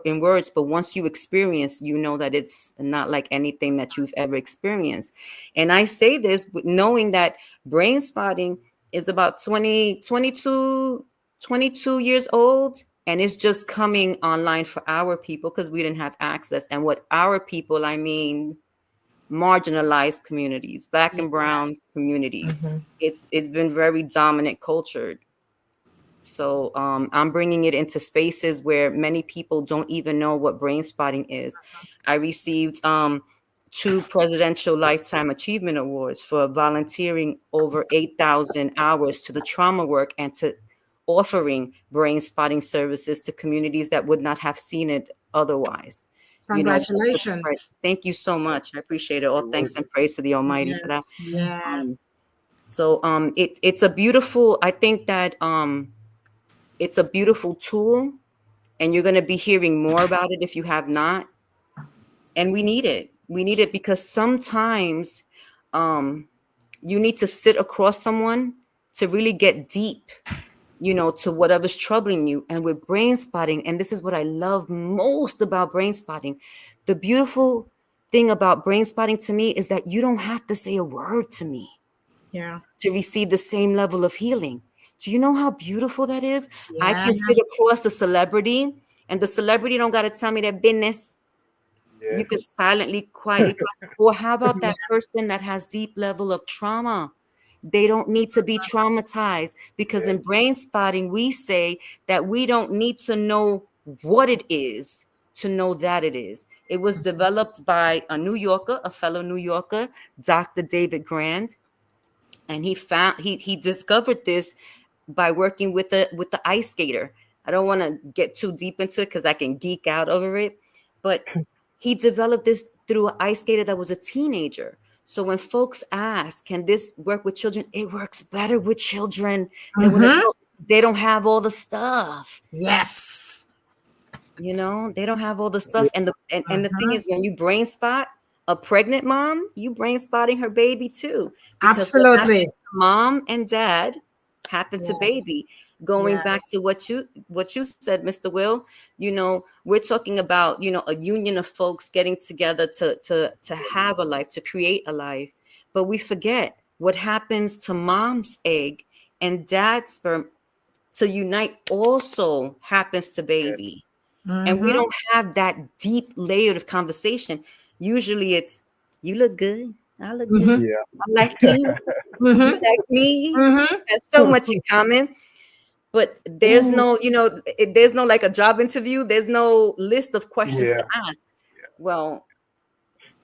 in words, but once you experience, that it's not like anything that you've ever experienced. And I say this knowing that Brainspotting is about 22 years old, and it's just coming online for our people because we didn't have access. And what our people, I mean, marginalized communities, Black and brown communities. It's been very dominant cultured. So I'm bringing it into spaces where many people don't even know what Brainspotting is. I received 2 Presidential Lifetime Achievement Awards for volunteering over 8,000 hours to the trauma work and to offering Brainspotting services to communities that would not have seen it otherwise. Congratulations. Thank you so much. I appreciate it. All thanks and praise to the Almighty for that. Yeah. So it's a beautiful, I think that it's a beautiful tool, and you're going to be hearing more about it if you have not. And we need it. We need it because sometimes you need to sit across someone to really get deep, to whatever's troubling you. And with Brainspotting, and this is what I love most about Brainspotting, the beautiful thing about Brainspotting to me is that you don't have to say a word to me to receive the same level of healing. Do you know how beautiful that is? I can sit across a celebrity, and the celebrity don't got to tell me their business. You could silently, quietly cross. Or how about that person that has deep level of trauma? They don't need to be traumatized, because in Brainspotting, we say that we don't need to know what it is to know that it is. It was developed by a New Yorker, a fellow New Yorker, Dr. David Grand. And he discovered this by working with the ice skater. I don't want to get too deep into it because I can geek out over it, but he developed this through an ice skater that was a teenager. So when folks ask, can this work with children? It works better with children. They don't have all the stuff. Yes. They don't have all the stuff. And the thing is, when you brain spot a pregnant mom, you brain spotting her baby too. Absolutely. Mom and dad happen to baby. Going back to what you said, Mr. Will, we're talking about, a union of folks getting together to have a life, to create a life. But we forget what happens to mom's egg and dad's sperm to unite also happens to baby. And we don't have that deep layered of conversation. Usually it's, you look good. I look good. I like you. You like me. There's so much in common. But there's no, there's no like a job interview. There's no list of questions to ask. Well,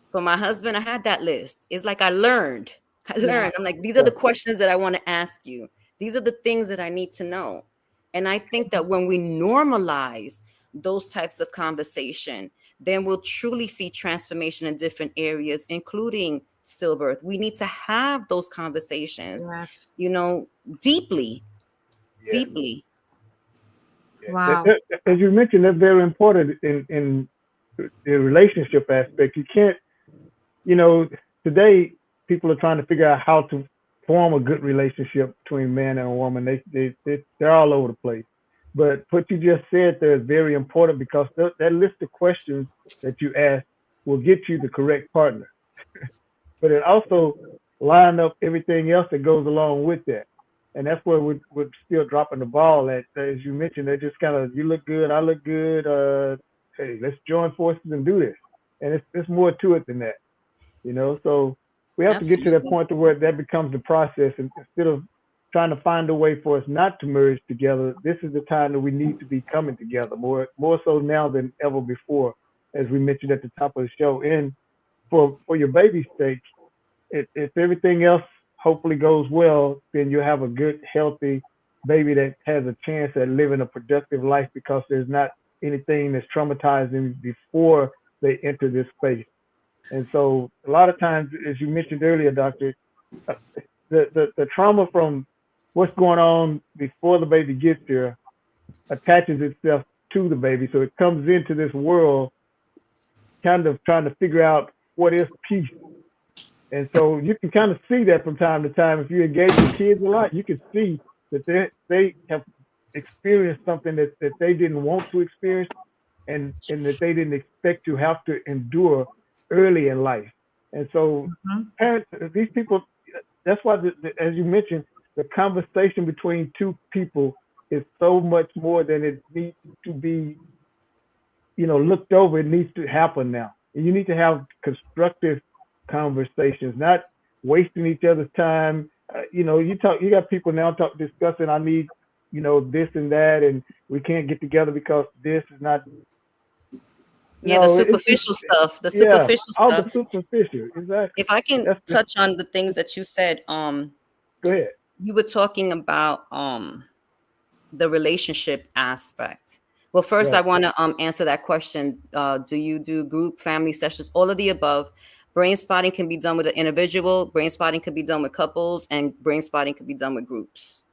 for my husband, I had that list. It's like I learned. I'm like, these are the questions that I want to ask you. These are the things that I need to know. And I think that when we normalize those types of conversation, then we'll truly see transformation in different areas, including stillbirth. We need to have those conversations, deeply. Deeply. Wow. As you mentioned, that's very important in the relationship aspect. You can't, today people are trying to figure out how to form a good relationship between a man and a woman. They're all over the place. But what you just said there is very important, because that list of questions that you ask will get you the correct partner. But it also line up everything else that goes along with that. And that's where we're still dropping the ball at. As you mentioned, they're just kind of, you look good, I look good. Hey, let's join forces and do this. And it's more to it than that, So we have to get to that point to where that becomes the process. And instead of trying to find a way for us not to merge together, this is the time that we need to be coming together more so now than ever before, as we mentioned at the top of the show. And for your baby's sake, if everything else hopefully goes well, then you'll have a good, healthy baby that has a chance at living a productive life, because there's not anything that's traumatizing before they enter this space. And so a lot of times, as you mentioned earlier, Doctor, the trauma from what's going on before the baby gets here attaches itself to the baby. So it comes into this world kind of trying to figure out what is peace. And so you can kind of see that from time to time. If you engage with kids a lot, you can see that they have experienced something that they didn't want to experience, and that they didn't expect to have to endure early in life. And so parents, these people, that's why, as you mentioned, the conversation between two people is so much more than it needs to be, looked over. It needs to happen now. And you need to have constructive conversations, not wasting each other's time. You got people now discussing, I need, this and that, and we can't get together because this is not. Yeah, the superficial stuff. The superficial stuff. All the superficial, exactly. If I can touch on the things that you said, go ahead. You were talking about the relationship aspect. Well, first, I want to answer that question. Do you do group, family sessions, all of the above? Brain spotting can be done with an individual. Brain spotting can be done with couples, and brain spotting can be done with groups.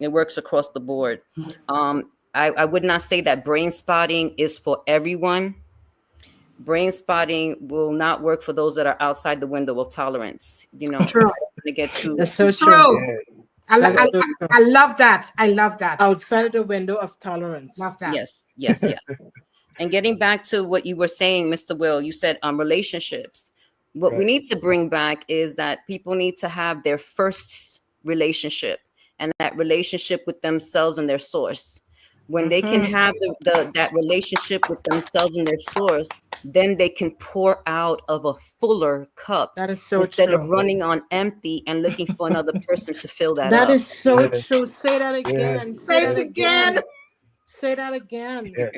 It works across the board. I would not say that brain spotting is for everyone. Brain spotting will not work for those that are outside the window of tolerance. True. To get to That's so true. Yeah. I love that. I love that. Outside of the window of tolerance. Love that. Yes. And getting back to what you were saying, Mr. Will, you said relationships. What we need to bring back is that people need to have their first relationship, and that relationship with themselves and their source. When they can have that relationship with themselves and their source, then they can pour out of a fuller cup. That is so instead true. of running on empty and looking for another person to fill that up. That is so true. Say that again. Say it again. Say that again. Yeah.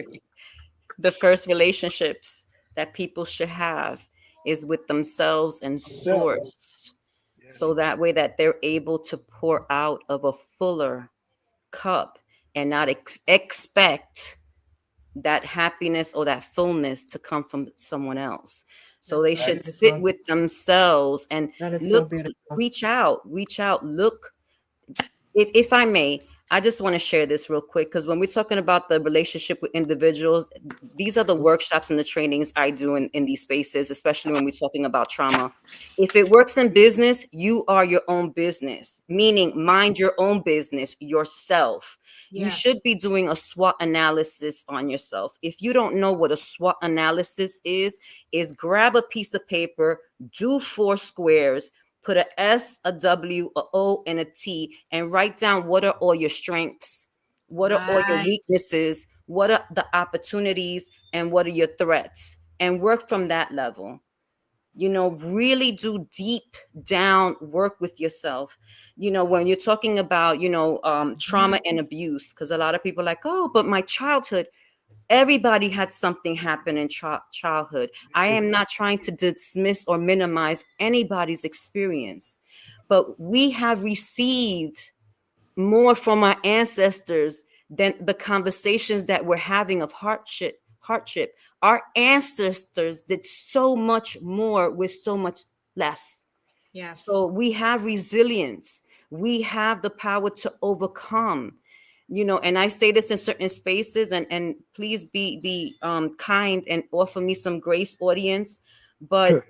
The first relationships that people should have is with themselves and source. Yeah. So that way that they're able to pour out of a fuller cup and not expect that happiness or that fullness to come from someone else. So they should sit with themselves and look, reach out, look. If I may, I just want to share this real quick, because when we're talking about the relationship with individuals, these are the workshops and the trainings I do in these spaces, especially when we're talking about trauma. If it works in business, you are your own business, meaning mind your own business yourself. Yes. You should be doing a SWOT analysis on yourself. If you don't know what a SWOT analysis is grab a piece of paper, do 4 squares, put a S, a W, a O, and a T, and write down what are all your strengths, what are all your weaknesses, what are the opportunities, and what are your threats, and work from that level. Really do deep down work with yourself. When you're talking about, trauma and abuse, because a lot of people are like, oh, but my childhood, everybody had something happen in childhood. I am not trying to dismiss or minimize anybody's experience, but we have received more from our ancestors than the conversations that we're having of hardship. Our ancestors did so much more with so much less. Yes. So we have resilience. We have the power to overcome. And I say this in certain spaces, and please be kind and offer me some grace, audience. But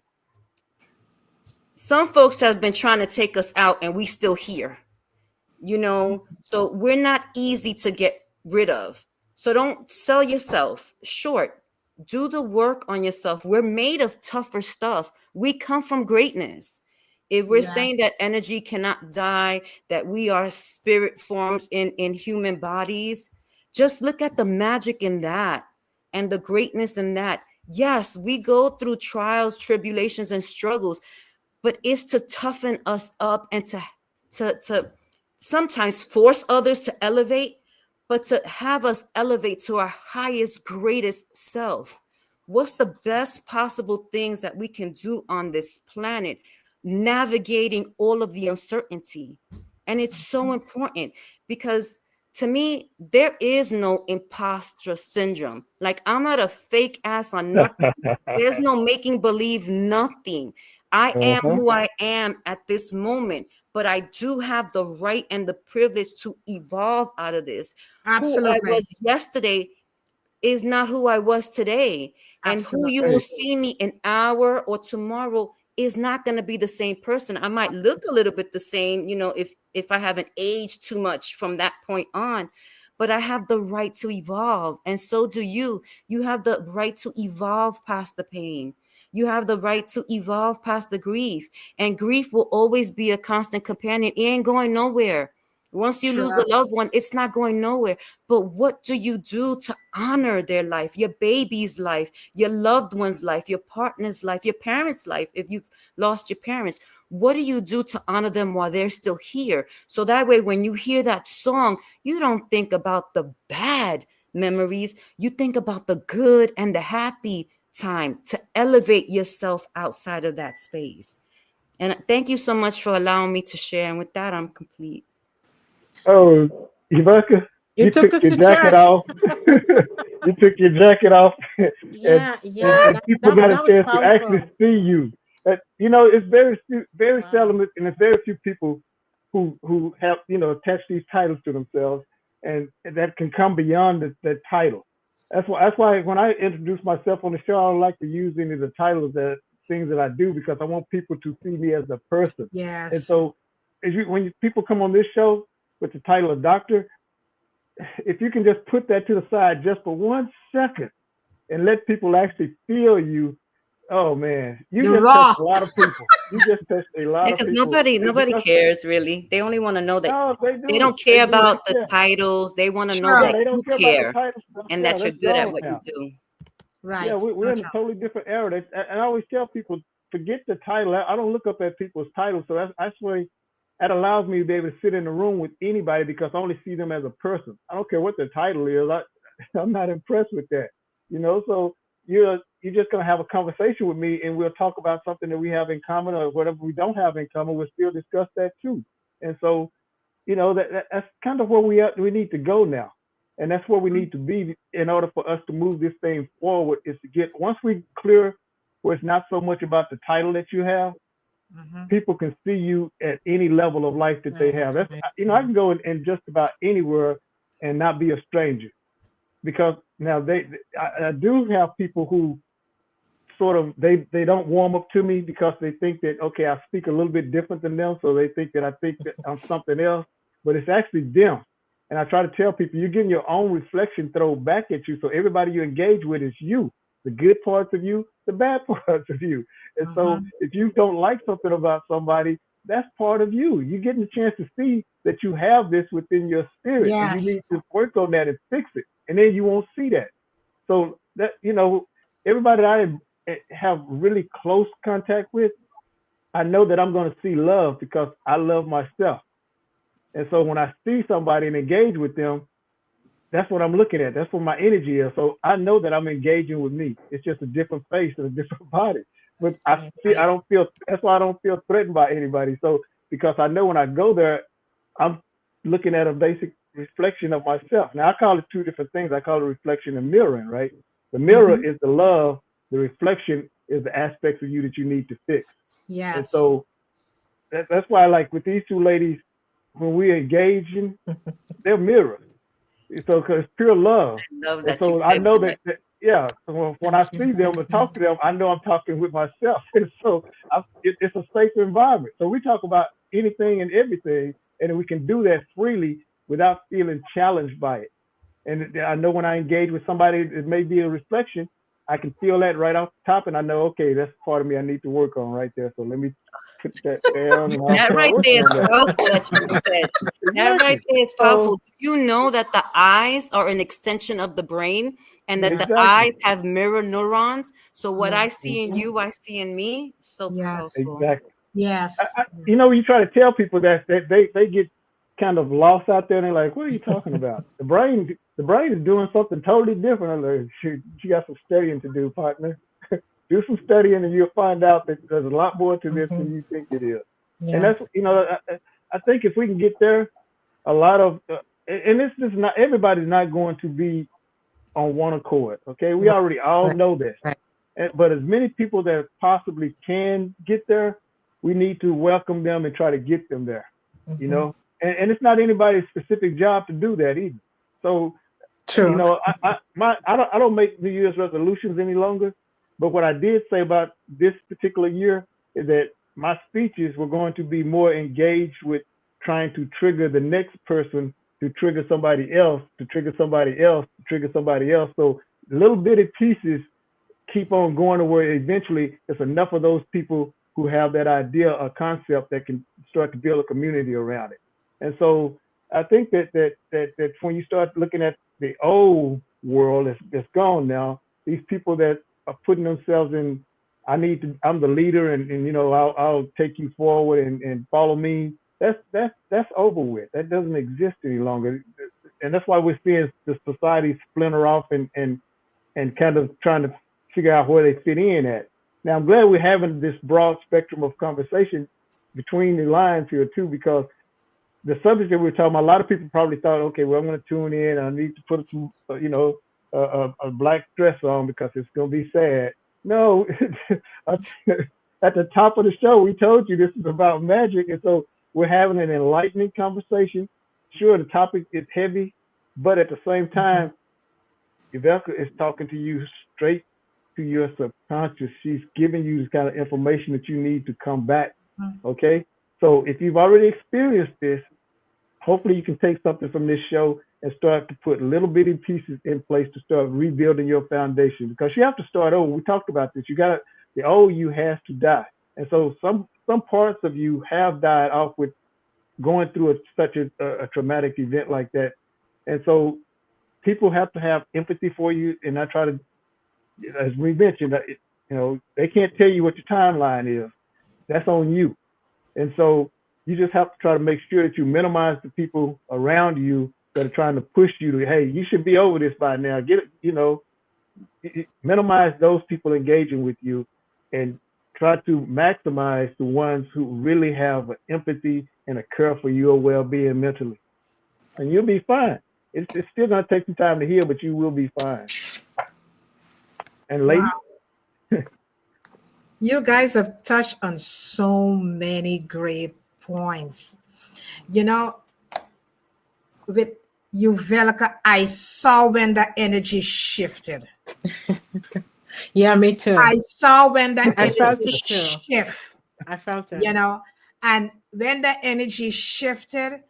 some folks have been trying to take us out, and we still here. So we're not easy to get rid of. So don't sell yourself short. Do the work on yourself. We're made of tougher stuff. We come from greatness. If we're saying that energy cannot die, that we are spirit forms in human bodies, just look at the magic in that and the greatness in that. Yes, we go through trials, tribulations, and struggles, but it's to toughen us up and to sometimes force others to elevate, but to have us elevate to our highest, greatest self. What's the best possible things that we can do on this planet? Navigating all of the uncertainty. And it's so important, because to me, there is no imposter syndrome. Like, I'm not a fake ass on nothing. There's no making believe nothing. I am who I am at this moment, but I do have the right and the privilege to evolve out of this. Absolutely. Who I was yesterday is not who I was today. And who you will see me an hour or tomorrow is not going to be the same person. I might look a little bit the same, if I haven't aged too much from that point on, but I have the right to evolve. And so do you. You have the right to evolve past the pain. You have the right to evolve past the grief. And grief will always be a constant companion. It ain't going nowhere. Once you lose a loved one, it's not going nowhere. But what do you do to honor their life, your baby's life, your loved one's life, your partner's life, your parents' life? If you've lost your parents, what do you do to honor them while they're still here? So that way, when you hear that song, you don't think about the bad memories. You think about the good and the happy time to elevate yourself outside of that space. And thank you so much for allowing me to share. And with that, I'm complete. Oh, Yuvelca, You took us your to jacket church. off. You took your jacket off. Yeah, and people got a that was chance to actually powerful. see you. It's very Wow. seldom, and it's very few people who have attached these titles to themselves, and that can come beyond the title. That's why when I introduce myself on the show, I don't like to use any of the titles that things that I do, because I want people to see me as a person. Yes. And so, when people come on this show with the title of doctor, if you can just put that to the side just for 1 second and let people actually feel you, oh man, you just touched a lot of people. You just touched a lot of Because people. nobody cares really. They only want to know that No, they don't care about the titles. They want to know that they don't you care care about the titles and that you're good at what you do. Right. Yeah, we're in a totally different era. And I always tell people, forget the title. I don't look up at people's titles. So that's why that allows me to be able to sit in a room with anybody, because I only see them as a person. I don't care what their title is. I'm not impressed with that. So you're just going to have a conversation with me, and we'll talk about something that we have in common, or whatever we don't have in common, we'll still discuss that too. And so, that's kind of where we need to go now. And that's where we need to be in order for us to move this thing forward, is to get, once we clear where it's not so much about the title that you have, people can see you at any level of life that they have. That's, I can go in just about anywhere and not be a stranger, because now I do have people who sort of, they don't warm up to me because they think that, okay, I speak a little bit different than them. So they think that I think that I'm something else, but it's actually them. And I try to tell people, you're getting your own reflection thrown back at you. So everybody you engage with is you, the good parts of you, the bad parts of you. And so if you don't like something about somebody, that's part of you. You're getting a chance to see that you have this within your spirit, and you need to work on that and fix it. And then you won't see that. So that, everybody that I have really close contact with, I know that I'm going to see love because I love myself. And so when I see somebody and engage with them, that's what I'm looking at. That's what my energy is. So I know that I'm engaging with me. It's just a different face and a different body. But I don't feel, that's why I don't feel threatened by anybody. So, because I know when I go there, I'm looking at a basic reflection of myself. Now I call it two different things. I call it reflection and mirroring, right? The mirror is the love. The reflection is the aspects of you that you need to fix. Yes. And so that's why, like with these two ladies, when we engage in, they're mirrors. So, because it's pure love. And so I know that, so when I see them and talk to them, I know I'm talking with myself. And so it's a safe environment. So we talk about anything and everything, and we can do that freely without feeling challenged by it. And I know when I engage with somebody, it may be a reflection, I can feel that right off the top, and I know, okay, that's part of me I need to work on right there. So let me put that down. That right there is powerful that you said. That right there is powerful. Do you know that the eyes are an extension of the brain, and that the eyes have mirror neurons? So what I see in you, I see in me. So powerful. Exactly. Yes. You try to tell people that they get kind of lost out there, and they're like, what are you talking about? The brain is doing something totally different. I'm like, you got some studying to do, partner. Do some studying, and you'll find out that there's a lot more to this than you think it is. And that's, I think if we can get there, a lot of, and this is not, everybody's not going to be on one accord. Okay. We already all know this, but as many people that possibly can get there, we need to welcome them and try to get them there, and it's not anybody's specific job to do that either. So, I don't make New Year's resolutions any longer. But what I did say about this particular year that my speeches were going to be more engaged with trying to trigger the next person, to trigger somebody else, to trigger somebody else, to trigger somebody else. So little bitty pieces keep on going to where eventually it's enough of those people who have that idea or concept that can start to build a community around it. And so I think that when you start looking at the old world that's gone now, these people that are putting themselves in, I'm the leader, and you know, I'll take you forward and follow me. That's over with. That doesn't exist any longer. And that's why we're seeing the society splinter off and kind of trying to figure out where they fit in at. Now, I'm glad we're having this broad spectrum of conversation between the lines here too, because the subject that we're talking about, a lot of people probably thought, okay, well, I'm going to tune in. I need to put some, you know, a black dress on because it's going to be sad. No, at the top of the show, we told you this is about magic. And so we're having an enlightening conversation. Sure, the topic is heavy, but at the same time, Yuvelca is talking to you straight to your subconscious. She's giving you the kind of information that you need to come back. Okay? So if you've already experienced this, hopefully you can take something from this show and start to put little bitty pieces in place to start rebuilding your foundation, because you have to start over. We talked about this. The old you has to die. And so some parts of you have died off with going through such a traumatic event like that. And so people have to have empathy for you. And I try to, as we mentioned, you know, they can't tell you what your timeline is. That's on you. And so you just have to try to make sure that you minimize the people around you that are trying to push you to, hey, you should be over this by now. Get it, you know, minimize those people engaging with you and try to maximize the ones who really have an empathy and a care for your well-being mentally. And you'll be fine. It's still going to take some time to heal, but you will be fine. And ladies, wow. You guys have touched on so many great points. You know, with Yuvelca, I saw when the energy shifted. Yeah, me too. I saw when the I felt energy it too. shift. I felt it. You know, and when the energy shifted,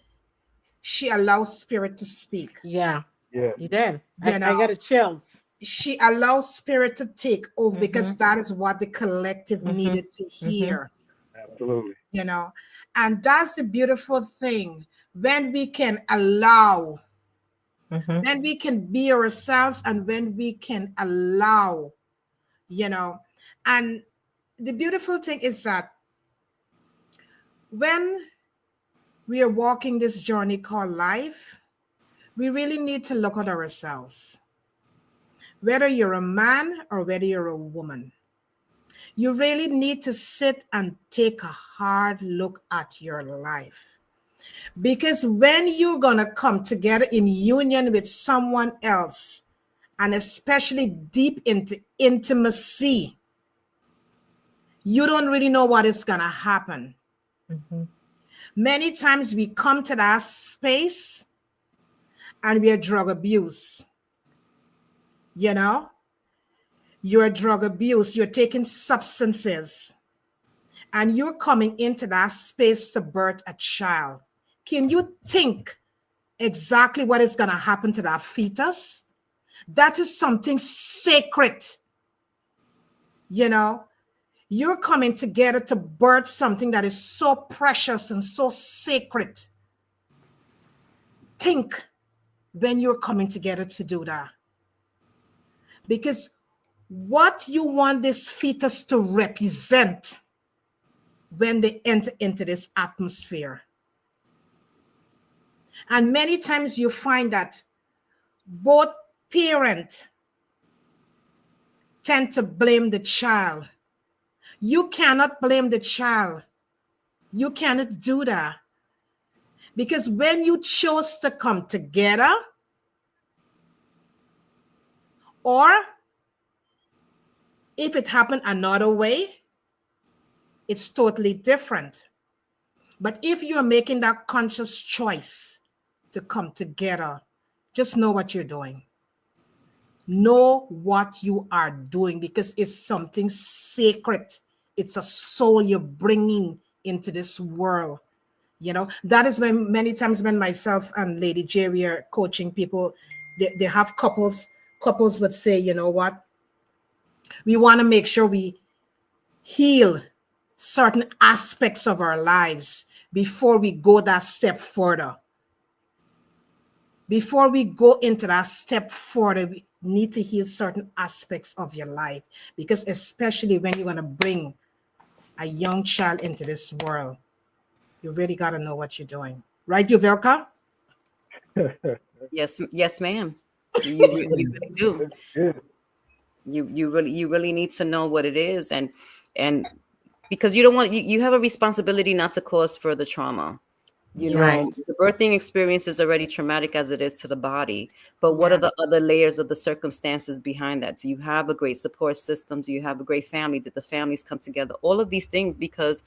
she allows spirit to speak. Yeah. Yeah. You did. You know, I got a chills. She allows spirit to take over because that is what the collective needed to hear. Absolutely. You know, and that's the beautiful thing. When we can allow, when we can be ourselves, and when we can allow, you know. And the beautiful thing is that when we are walking this journey called life, we really need to look at ourselves. Whether you're a man or whether you're a woman, you really need to sit and take a hard look at your life. Because when you're going to come together in union with someone else, and especially deep into intimacy, you don't really know what is going to happen. Many times we come to that space and we are drug abuse. You know, you're drug abuse, you're taking substances, and you're coming into that space to birth a child. Can you think exactly what is going to happen to that fetus? That is something sacred. You know, you're coming together to birth something that is so precious and so sacred. Think when you're coming together to do that. Because what you want this fetus to represent when they enter into this atmosphere. And many times you find that both parents tend to blame the child. You cannot blame the child. You cannot do that. Because when you chose to come together, or if it happened another way, it's totally different. But if you're making that conscious choice to come together, just know what you're doing. Know what you are doing, because it's something sacred it's a soul you're bringing into this world. You know, that is when many times when myself and Lady Jerry are coaching people, they have couples would say, you know what, we want to make sure we heal certain aspects of our lives before we go that step further. Before we go into that step further, we need to heal certain aspects of your life, because especially when you're going to bring a young child into this world, you really got to know what you're doing. Right, Yuvelca? Yes, ma'am. You really do. You really need to know what it is, and because you don't want, you have a responsibility not to cause further trauma. You know, Right. the birthing experience is already traumatic as it is to the body, but what are the other layers of the circumstances behind that? Do you have a great support system? Do you have a great family? Did the families come together? All of these things, because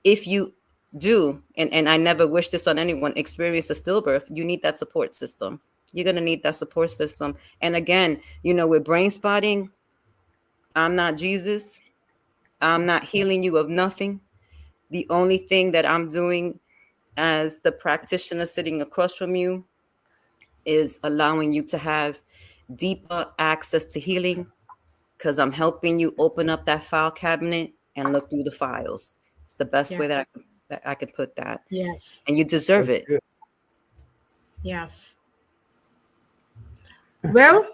if you do, and I never wish this on anyone, experience a stillbirth, you need that support system. You're going to need that support system. And again, you know, with brain spotting, I'm not Jesus. I'm not healing you of nothing. The only thing that I'm doing as the practitioner sitting across from you is allowing you to have deeper access to healing, because I'm helping you open up that file cabinet and look through the files. It's the best way that I could put that. Yes. And you deserve it. Yes. Well,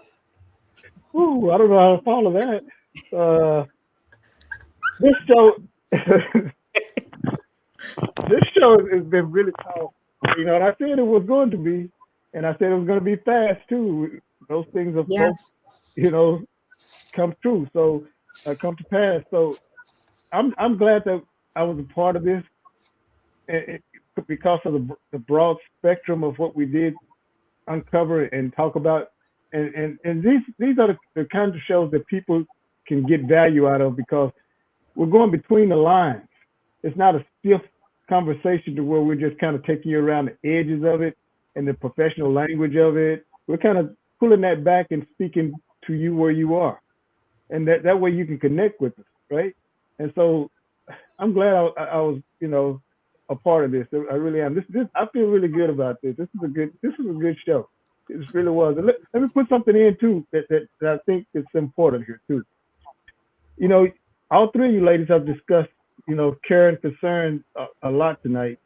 Ooh, I don't know how to follow that. This show, this show has been really powerful. You know, and I said it was going to be, and I said it was going to be fast too. Those things have both, you know, come true. So come to pass. So I'm glad that I was a part of this, because of the broad spectrum of what we did uncover and talk about. And these are the kinds of shows that people can get value out of, because we're going between the lines. It's not a stiff conversation to where we're just kind of taking you around the edges of it and the professional language of it. We're kind of pulling that back and speaking to you where you are. And that way you can connect with us, right? And so I'm glad I was, you know, a part of this. I really am. This I feel really good about this. This is a good show. It really was. And let me put something in too that I think is important here too. You know, all three of you ladies have discussed, you know, care and concern a lot tonight.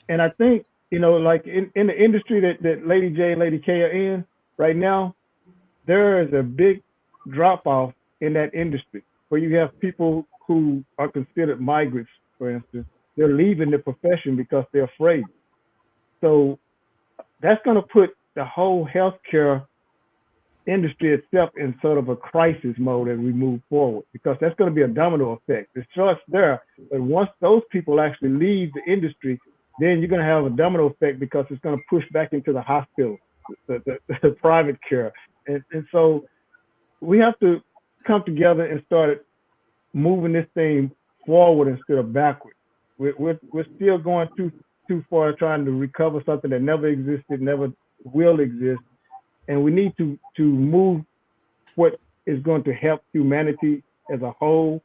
And I think, you know, like in the industry that Lady J and Lady K are in right now, there is a big drop off in that industry where you have people who are considered migrants, for instance. They're leaving the profession because they're afraid. So that's going to put the whole healthcare industry itself in sort of a crisis mode as we move forward, because that's going to be a domino effect. It starts there, but once those people actually leave the industry, then you're going to have a domino effect, because it's going to push back into the hospital, the private care. And so we have to come together and start moving this thing forward instead of backward. We're still going too far trying to recover something that never existed, never will exist. And we need to move what is going to help humanity as a whole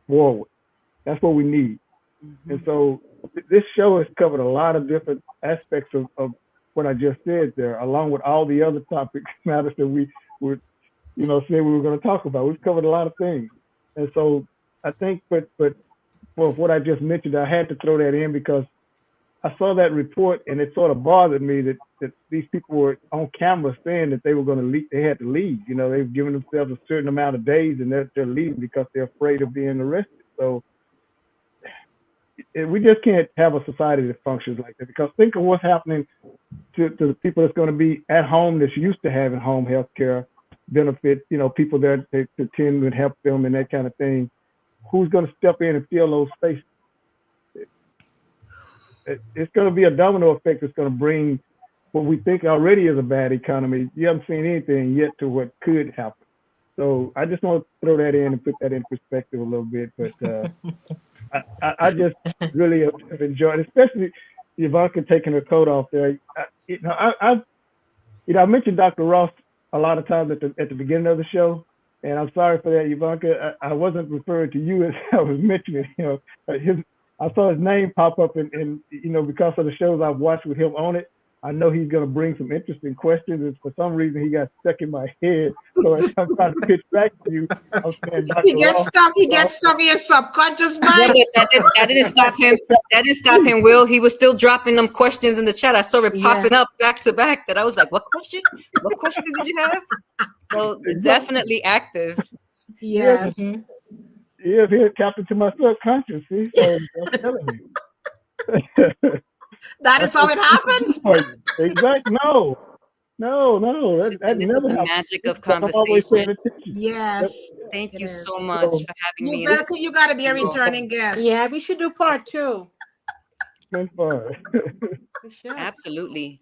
forward. That's what we need. Mm-hmm. And so this show has covered a lot of different aspects of what I just said there, along with all the other topic matters that we were, you know, said we were going to talk about. We've covered a lot of things. And so I think, but for what I just mentioned, I had to throw that in because I saw that report and it sort of bothered me that these people were on camera saying that they were going to leave, they had to leave. You know, they've given themselves a certain amount of days and they're leaving because they're afraid of being arrested. So we just can't have a society that functions like that, because think of what's happening to the people that's going to be at home that's used to having home health care benefits, you know, people there to tend and help them and that kind of thing. Who's going to step in and fill those spaces? It's going to be a domino effect that's going to bring what we think already is a bad economy. You haven't seen anything yet to what could happen. So I just want to throw that in and put that in perspective a little bit. But I just really have enjoyed it, especially Yuvelca taking her coat off there. I mentioned Dr. Ross a lot of times at the beginning of the show, And I'm sorry for that, Yuvelca. I wasn't referring to you as I was mentioning. I saw his name pop up, and because of the shows I've watched with him on it, I know he's going to bring some interesting questions. And for some reason, he got stuck in my head. So as I'm trying to pitch back to you, I'm saying, Dr. He gets stuck. He gets stuck in your subconscious mind. Yeah, but that didn't stop him. That didn't stop him, Will. He was still dropping them questions in the chat. I saw it popping up back to back. That I was like, what question? What question did you have? So definitely active. Yes. Mm-hmm. Yes, he tapped into my subconscious. See, so I'm telling you. That is how it happens. Exactly. No. That This never is the happens. magic of I'm always paying conversation. attention. Yes. Thank you so much for having me. Yuvelca, you got to be a returning guest. Yeah, we should do part 2. Been fun. Absolutely.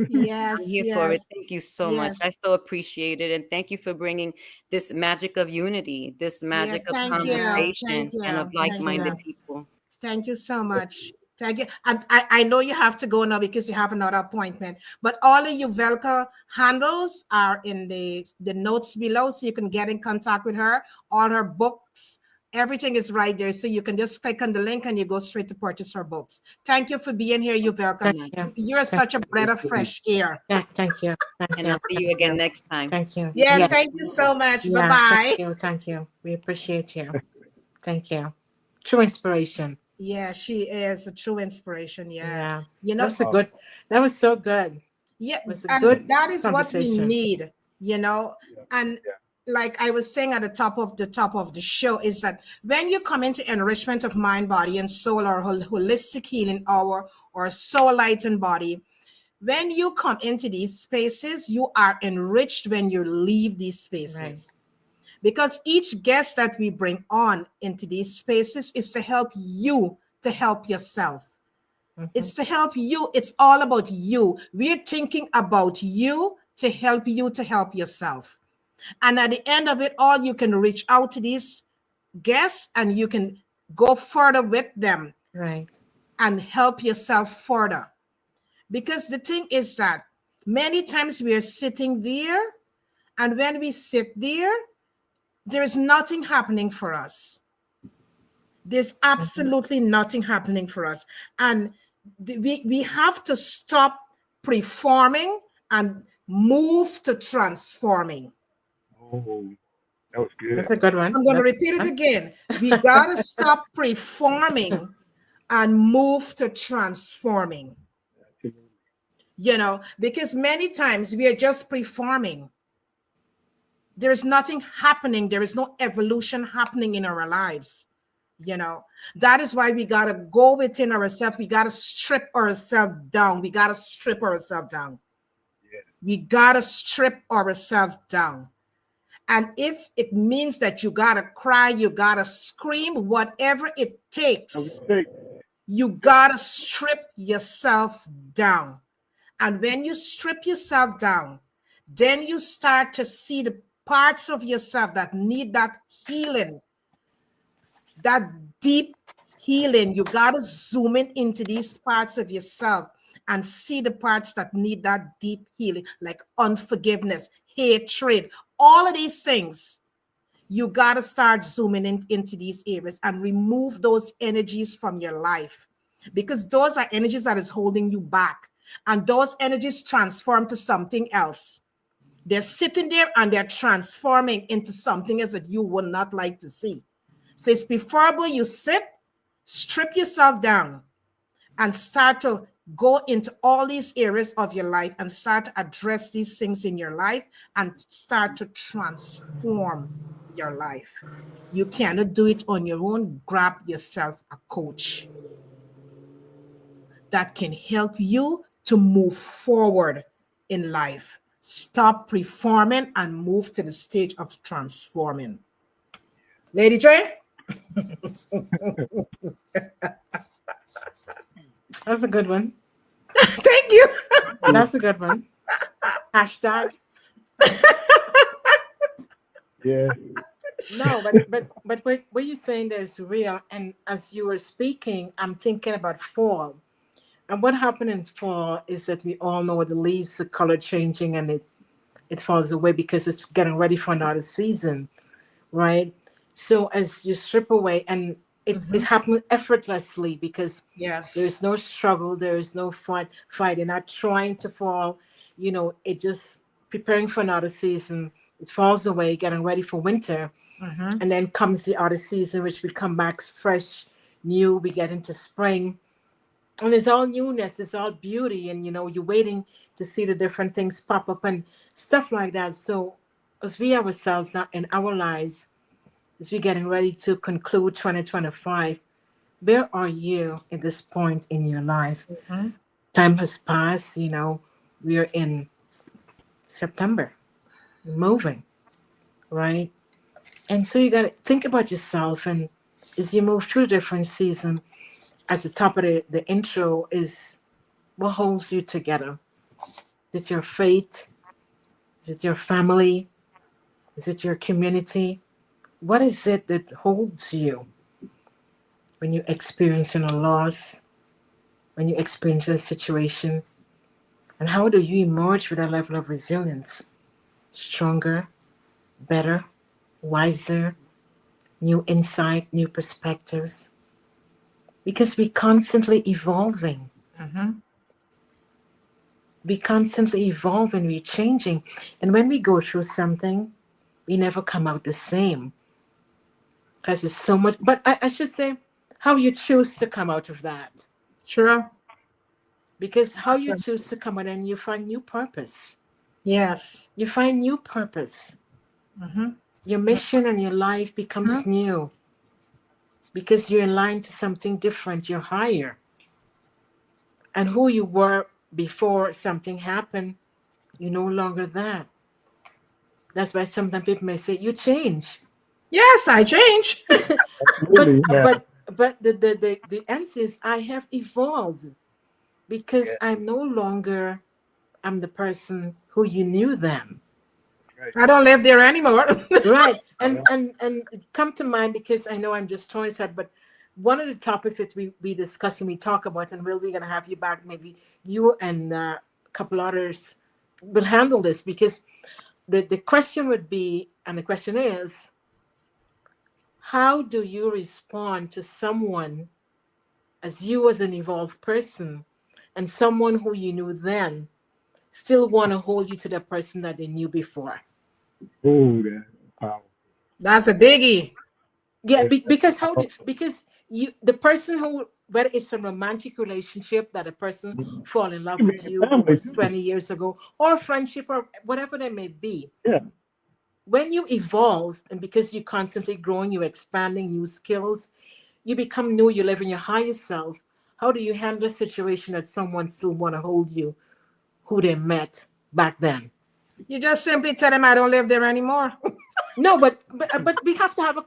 Yes. I'm here for it. Thank you so much. I so appreciate it. And thank you for bringing this magic of unity, this magic of conversation and of like-minded people. Thank you so much. Thank you. And I know you have to go now because you have another appointment, but all the Yuvelca handles are in the notes below, so you can get in contact with her. All her books, everything is right there. So you can just click on the link and you go straight to purchase her books. Thank you for being here, Yuvelca. You're such a breath of fresh air. Thank you. And I'll see you again next time. Thank you. Yeah, thank you so much. Bye-bye. Thank you. We appreciate you. Thank you. True inspiration. Yeah, she is a true inspiration. Yeah. That was so good. Yeah, and that is what we need, and like I was saying at the top of the show, is that when you come into enrichment of mind, body, and soul, or holistic healing hour, or soul light and body, when you come into these spaces, you are enriched when you leave these spaces. Right. Because each guest that we bring on into these spaces is to help you to help yourself. Mm-hmm. It's to help you. It's all about you. We're thinking about you to help yourself. And at the end of it all, you can reach out to these guests and you can go further with them. Right. And help yourself further. Because the thing is that many times we are sitting there, and when we sit there, there's nothing happening for us. There's absolutely nothing happening for us. And we have to stop preforming and move to transforming. Oh, that was good. That's a good one. I'm going to repeat it again. We got to stop preforming and move to transforming. Because many times we are just preforming. There is nothing happening. There is no evolution happening in our lives. That is why we got to go within ourselves. We got to strip ourselves down. We got to strip ourselves down. Yeah. We got to strip ourselves down. And if it means that you got to cry, you got to scream, whatever it takes, you got to strip yourself down. And when you strip yourself down, then you start to see the parts of yourself that need that healing, that deep healing. You got to zoom into these parts of yourself and see the parts that need that deep healing, like unforgiveness, hatred, all of these things. You got to start zooming into these areas and remove those energies from your life, because those are energies that is holding you back. And those energies transform to something else. They're sitting there and they're transforming into something else that you would not like to see. So it's preferable you sit, strip yourself down, and start to go into all these areas of your life and start to address these things in your life and start to transform your life. You cannot do it on your own. Grab yourself a coach that can help you to move forward in life. Stop preforming and move to the stage of transforming. Lady J? That's a good one. Thank you. That's a good one. Hashtag. Yeah. No, but what you're saying there is real. And as you were speaking, I'm thinking about fall. And what happened in fall is that we all know the leaves, the color changing, and it falls away because it's getting ready for another season, right? So as you strip away, and it happens effortlessly because Yes. there's no struggle, there is no fight. You're not trying to fall, it just preparing for another season. It falls away, getting ready for winter. And then comes the other season, which we come back fresh, new. We get into spring. And it's all newness, it's all beauty. And, you're waiting to see the different things pop up and stuff like that. So as we ourselves now in our lives, as we're getting ready to conclude 2025, where are you at this point in your life? Time has passed, we're in September, moving, right? And so you got to think about yourself. And as you move through different seasons, at the top of the intro is what holds you together. Is it your faith? Is it your family? Is it your community? What is it that holds you when you're experiencing a loss, when you experience a situation? And how do you emerge with a level of resilience? Stronger, better, wiser, new insight, new perspectives. Because we're constantly evolving. We're constantly evolving, we're changing. And when we go through something, we never come out the same. Because there's so much, but I should say, how you choose to come out of that. Sure. Because how you choose to come out, and you find new purpose. Yes. You find new purpose. Your mission and your life becomes new. Because you're in line to something different, you're higher. And who you were before something happened, you're no longer that. That's why sometimes people may say, you change. Yes, I change. But the answer is, I have evolved. Because I'm no longer, I'm the person who you knew then. I don't live there anymore. Right. And come to mind, because I know I'm just throwing this out, but one of the topics that we discuss and we talk about, and we're going to have you back, maybe you and a couple others will handle this, because the question would be, and the question is, how do you respond to someone as you as an evolved person and someone who you knew then still want to hold you to the person that they knew before? Oh, that's powerful. That's a biggie. Yeah, because the person who, whether it's a romantic relationship that a person fall in love with you who was 20 years ago, or friendship, or whatever they may be. Yeah. When you evolve, and because you're constantly growing, you're expanding new skills, you become new, you live in your higher self. How do you handle a situation that someone still want to hold you who they met back then? You just simply tell them I don't live there anymore. No, but we have to have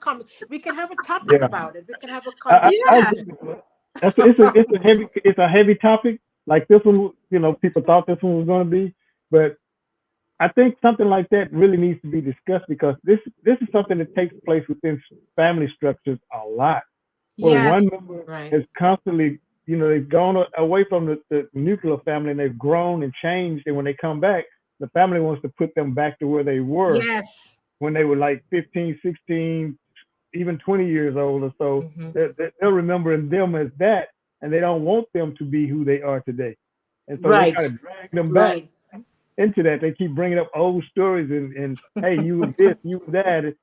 we can have a topic about it. We can have a conversation. It's a heavy topic. Like this one, people thought this one was going to be, but I think something like that really needs to be discussed, because this is something that takes place within family structures a lot. Where one member has constantly, they've gone away from the nuclear family, and they've grown and changed. And when they come back, the family wants to put them back to where they were when they were like 15, 16, even 20 years old or so. They're remembering them as that, and they don't want them to be who they are today. And so they try to drag them back into that. They keep bringing up old stories and hey, you was this, you was that.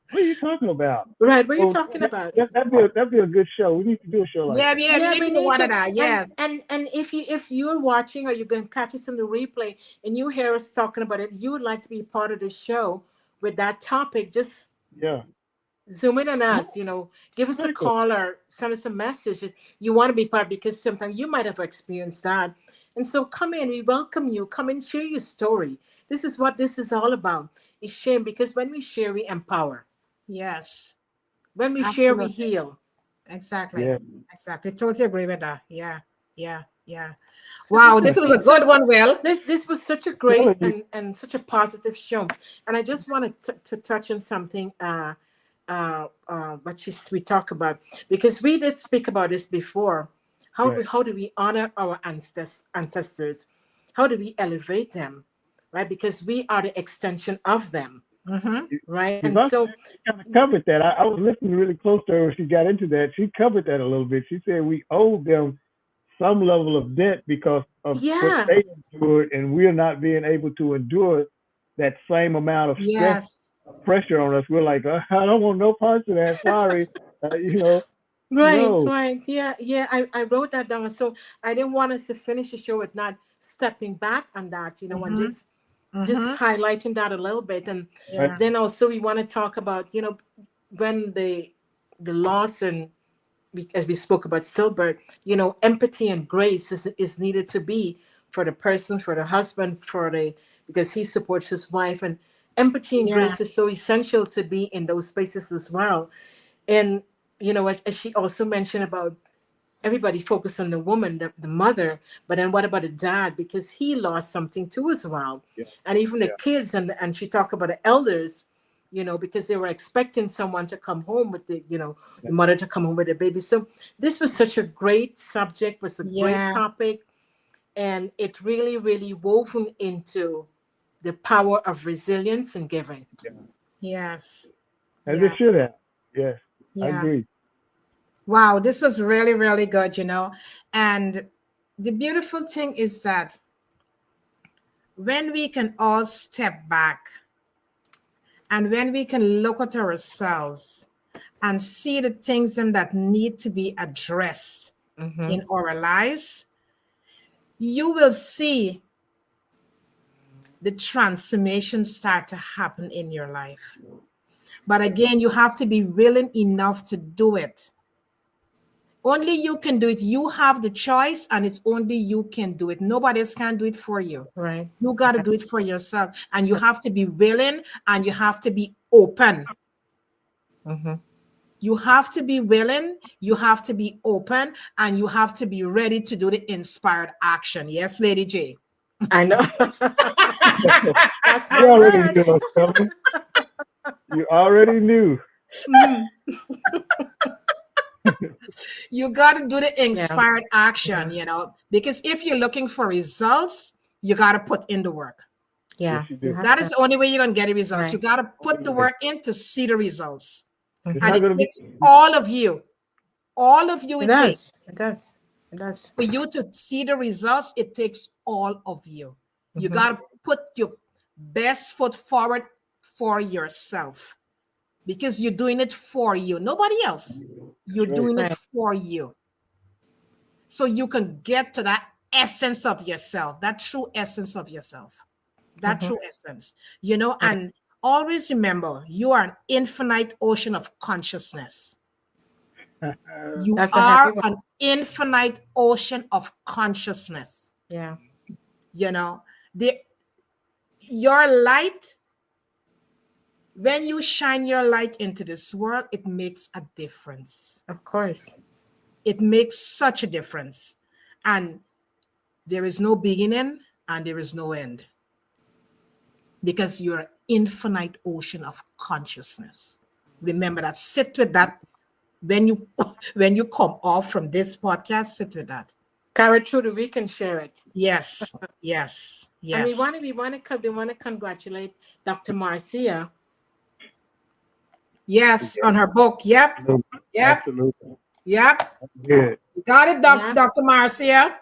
What are you talking about? Right, what are you talking about? That'd be a good show. We need to do a show like that. Yeah, we need to do one of that. Yes. And if you're watching, or you can catch us on the replay, and you hear us talking about it, you would like to be part of the show with that topic, just zoom in on us, give us a call or send us a message if you want to be part, because sometimes you might have experienced that. And so come in, we welcome you. Come and share your story. This is what this is all about. It's sharing, because when we share, we empower. Yes. When we share, we heal. Exactly. Yeah. Exactly. Totally agree with that. Yeah. Wow, this was a good one, Will. This was such a great and such a positive show. And I just wanted to touch on something what we talk about, because we did speak about this before. How do we honor our ancestors? How do we elevate them? right? Because we are the extension of them, right? And Yuvelca so, kind of covered that. I was listening really close to her when she got into that. She covered that a little bit. She said we owe them some level of debt because of what yeah, they endured, and we're not being able to endure that same amount of stress, Yes. pressure on us. We're like, I don't want no parts of that. Sorry, right, no. right. Yeah, yeah. I wrote that down. So I didn't want us to finish the show with not stepping back on that, and just highlighting that a little bit. And Right. Yeah. then also we want to talk about, when the loss, and as we spoke about stillbirth, empathy and grace is needed to be for the person, for the husband, because he supports his wife, and empathy and Yeah. grace is so essential to be in those spaces as well. And as she also mentioned about everybody focus on the woman, the mother, but then what about the dad? Because he lost something too as well. Yeah. And even the kids, and she talked about the elders, because they were expecting someone to come home with the mother to come home with the baby. So this was such a great subject, was a great Yeah. topic, and it really, really woven into the power of resilience and giving. Yes. As Yeah. it should have. Yes, I Yeah. agree. Wow, this was really, really good, And the beautiful thing is that when we can all step back and when we can look at ourselves and see the things that need to be addressed in our lives, you will see the transformation start to happen in your life. But again, you have to be willing enough to do it. Only you can do it. You have the choice, and it's only you can do it. Nobody else can do it for you. Right. You got to do it for yourself, and you have to be willing, and you have to be open. You have to be willing, you have to be open, and you have to be ready to do the inspired action. Yes, Lady J. I know. That's my You already word. knew it was coming. You already knew. You got to do the inspired action, because if you're looking for results, you got to put in the work. Yeah. Yes, you do. That is the only way you're going to get the results. Right. You got to put the work in to see the results. It's And not going it to takes be. all of you. All of you It takes. does. It does. It does. For you to see the results, it takes all of you. You got to put your best foot forward for yourself, because you're doing it for you, nobody else. You're doing it for you. So you can get to that essence of yourself, that true essence of yourself, that true essence, and always remember, you are an infinite ocean of consciousness. You That's a are heavy one. an infinite ocean of consciousness. Yeah. Your light, when you shine your light into this world, it makes a difference. Of course. It makes such a difference. And there is no beginning and there is no end, because you're an infinite ocean of consciousness. Remember that. Sit with that. When you come off from this podcast, sit with that. Carry it through the week and share it. Yes, yes, yes. And we want to congratulate Dr. Marcia. Yes, on her book. Yep. Yep. Absolutely. Yep. Good. You got it, Dr. Marcia.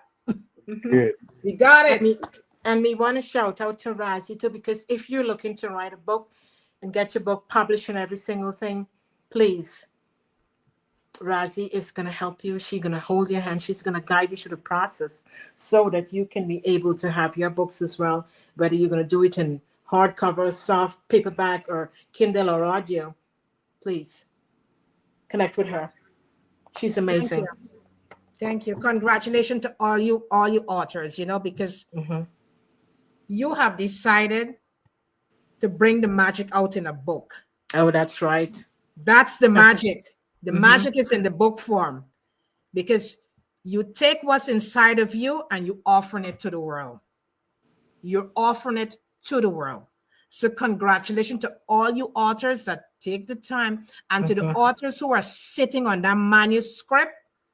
Good. You got it. And we want to shout out to Razi too, because if you're looking to write a book and get your book published and every single thing, please, Razi is going to help you. She's going to hold your hand. She's going to guide you through the process so that you can be able to have your books as well, whether you're going to do it in hardcover, soft, paperback, or Kindle or audio. Please connect with her. She's amazing. Thank you. Congratulations to all you authors, because you have decided to bring the magic out in a book. Oh, that's right. That's the magic. The magic is in the book form, because you take what's inside of you and you offering it to the world. You're offering it to the world. So congratulations to all you authors that take the time, and to the authors who are sitting on that manuscript.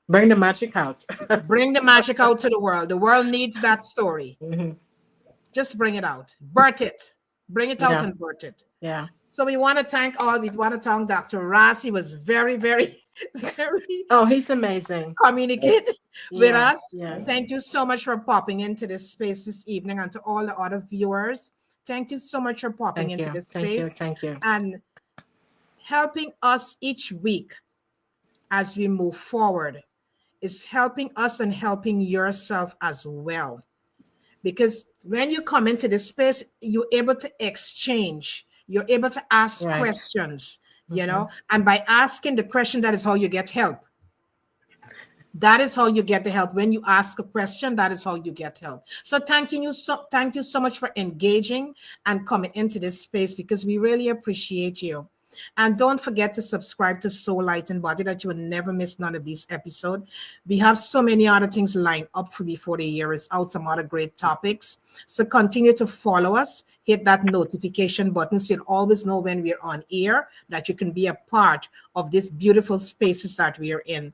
Bring the magic out. Bring the magic out to the world. The world needs that story. Just bring it out. Birth it. Bring it out and birth it. Yeah. So we want to thank Dr. Ross. He was very, very, very he's amazing. Communicate with us. Yes. Thank you so much for popping into this space this evening, and to all the other viewers. Thank you so much for popping into this space. Thank you. And helping us each week as we move forward is helping us and helping yourself as well. Because when you come into this space, you're able to exchange. You're able to ask questions, you know, and by asking the question, that is how you get help. That is how you get the help. When you ask a question, that is how you get help. So thank you so much for engaging and coming into this space, because we really appreciate you. And don't forget to subscribe to Soul, Light, and Body, that you will never miss none of these episodes. We have so many other things lined up for before the year is out, some other great topics. So continue to follow us. Hit that notification button so you'll always know when we're on air, that you can be a part of these beautiful spaces that we are in.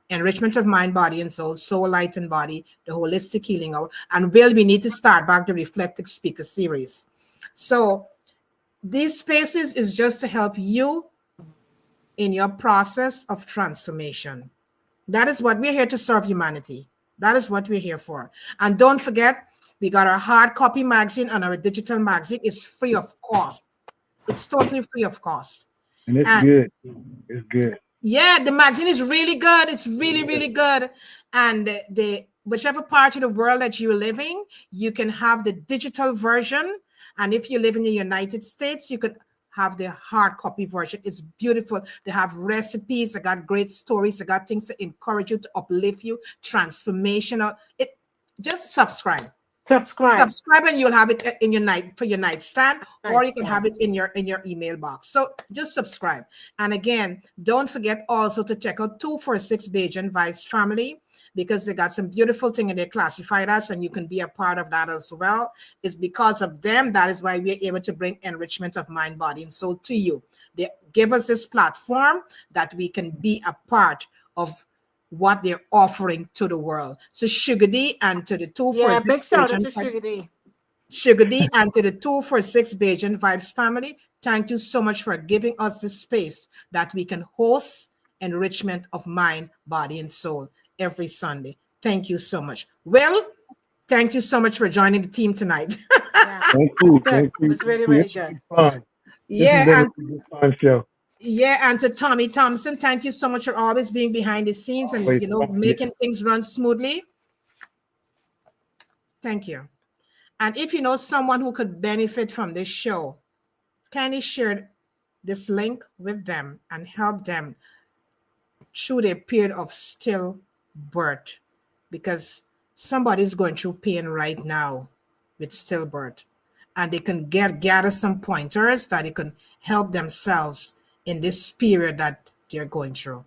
Enrichment of mind, body, and soul, Soul, Light, and Body, the Holistic Healing Hour. And we need to start back the Reflective Speaker Series. So these spaces is just to help you in your process of transformation. That is what we're here to serve humanity. That is what we're here for. And don't forget, we got our hard copy magazine and our digital magazine. It's free of cost. It's totally free of cost. And it's good. It's good. Yeah, the magazine is really good. It's really, really good. And whichever part of the world that you're living, you can have the digital version. And if you live in the United States, you could have the hard copy version. It's beautiful. They have recipes. They got great stories. They got things to encourage you, to uplift you, transformational. Just subscribe. Subscribe, and you'll have it in your nightstand, or you can have it in your email box. So just subscribe. And again, don't forget also to check out 246 Bajan Vibes Family, because they got some beautiful thing and they classified us, and you can be a part of that as well. It's because of them, that is why we're able to bring enrichment of mind, body, and soul to you. They give us this platform that we can be a part of what they're offering to the world. So Sugar D and to the 246 big shout out to Sugar D. Sugar D and to the 246 Bajan Vibes Family, thank you so much for giving us this space that we can host enrichment of mind, body, and soul every Sunday. Thank you so much. Well, thank you so much for joining the team tonight. Thank you. It was really, really good. Yeah, and fun show. Yeah, and to Tommy Thompson, thank you so much for always being behind the scenes and making things run smoothly. Thank you. And if you know someone who could benefit from this show, kindly share this link with them and help them through their period of stillbirth, because somebody's going through pain right now with stillbirth, and they can gather some pointers that they can help themselves in this period that they're going through.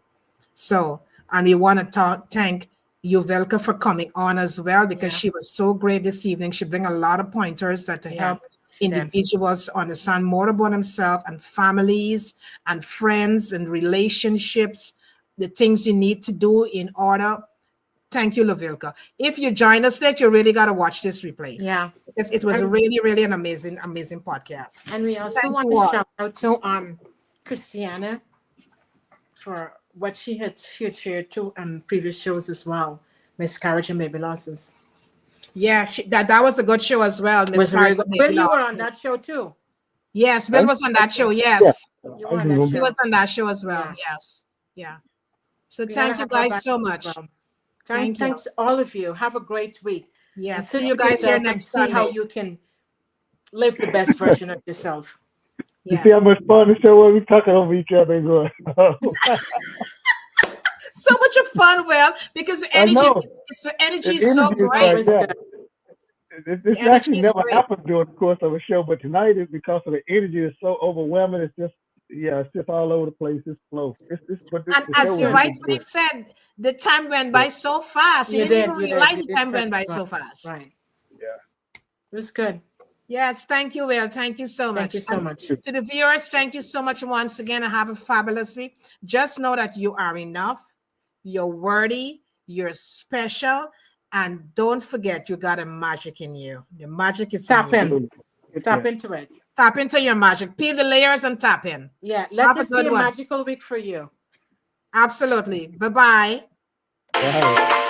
So, and we want to thank Yuvelca for coming on as well, because she was so great this evening. She bring a lot of pointers that to help individuals understand more about themselves and families and friends and relationships, the things you need to do in order. Thank you, Yuvelca. If you join us late, you really got to watch this replay. Yeah. Because it was really, really an amazing podcast. And we also want to shout out to Christiana for what she had shared too on previous shows as well, Miscarriage and Baby Losses. Yeah, that was a good show as well. Was really good. Bill, you were on that show too. Yes, Bill was on that show. Yes, you were on that show. He was on that show as well. Yes, yeah. So thank you guys so much. Thanks all of you. Have a great week. Yes, see you guys here next Sunday. See how you can live the best version of yourself. You see how much fun the show was? We talking over each other and going. So much of fun, because the energy is so great. This actually never happened during the course of a show, but tonight is because of the energy is so overwhelming. It's just all over the place. It's flow. And as you rightfully said, the time went by so fast. You didn't even realize the time went by so fast. Right. Yeah. It was good. Yes, thank you, Will. Thank you so much. Thank you so much. To the viewers, thank you so much once again, and have a fabulous week. Just know that you are enough, you're worthy, you're special, And don't forget, you got a magic in you. The magic is Tap in you. in. Tap into it. Tap into your magic. Peel the layers and tap in. Yeah, let this be a magical week for you. Absolutely. Bye-bye. Bye.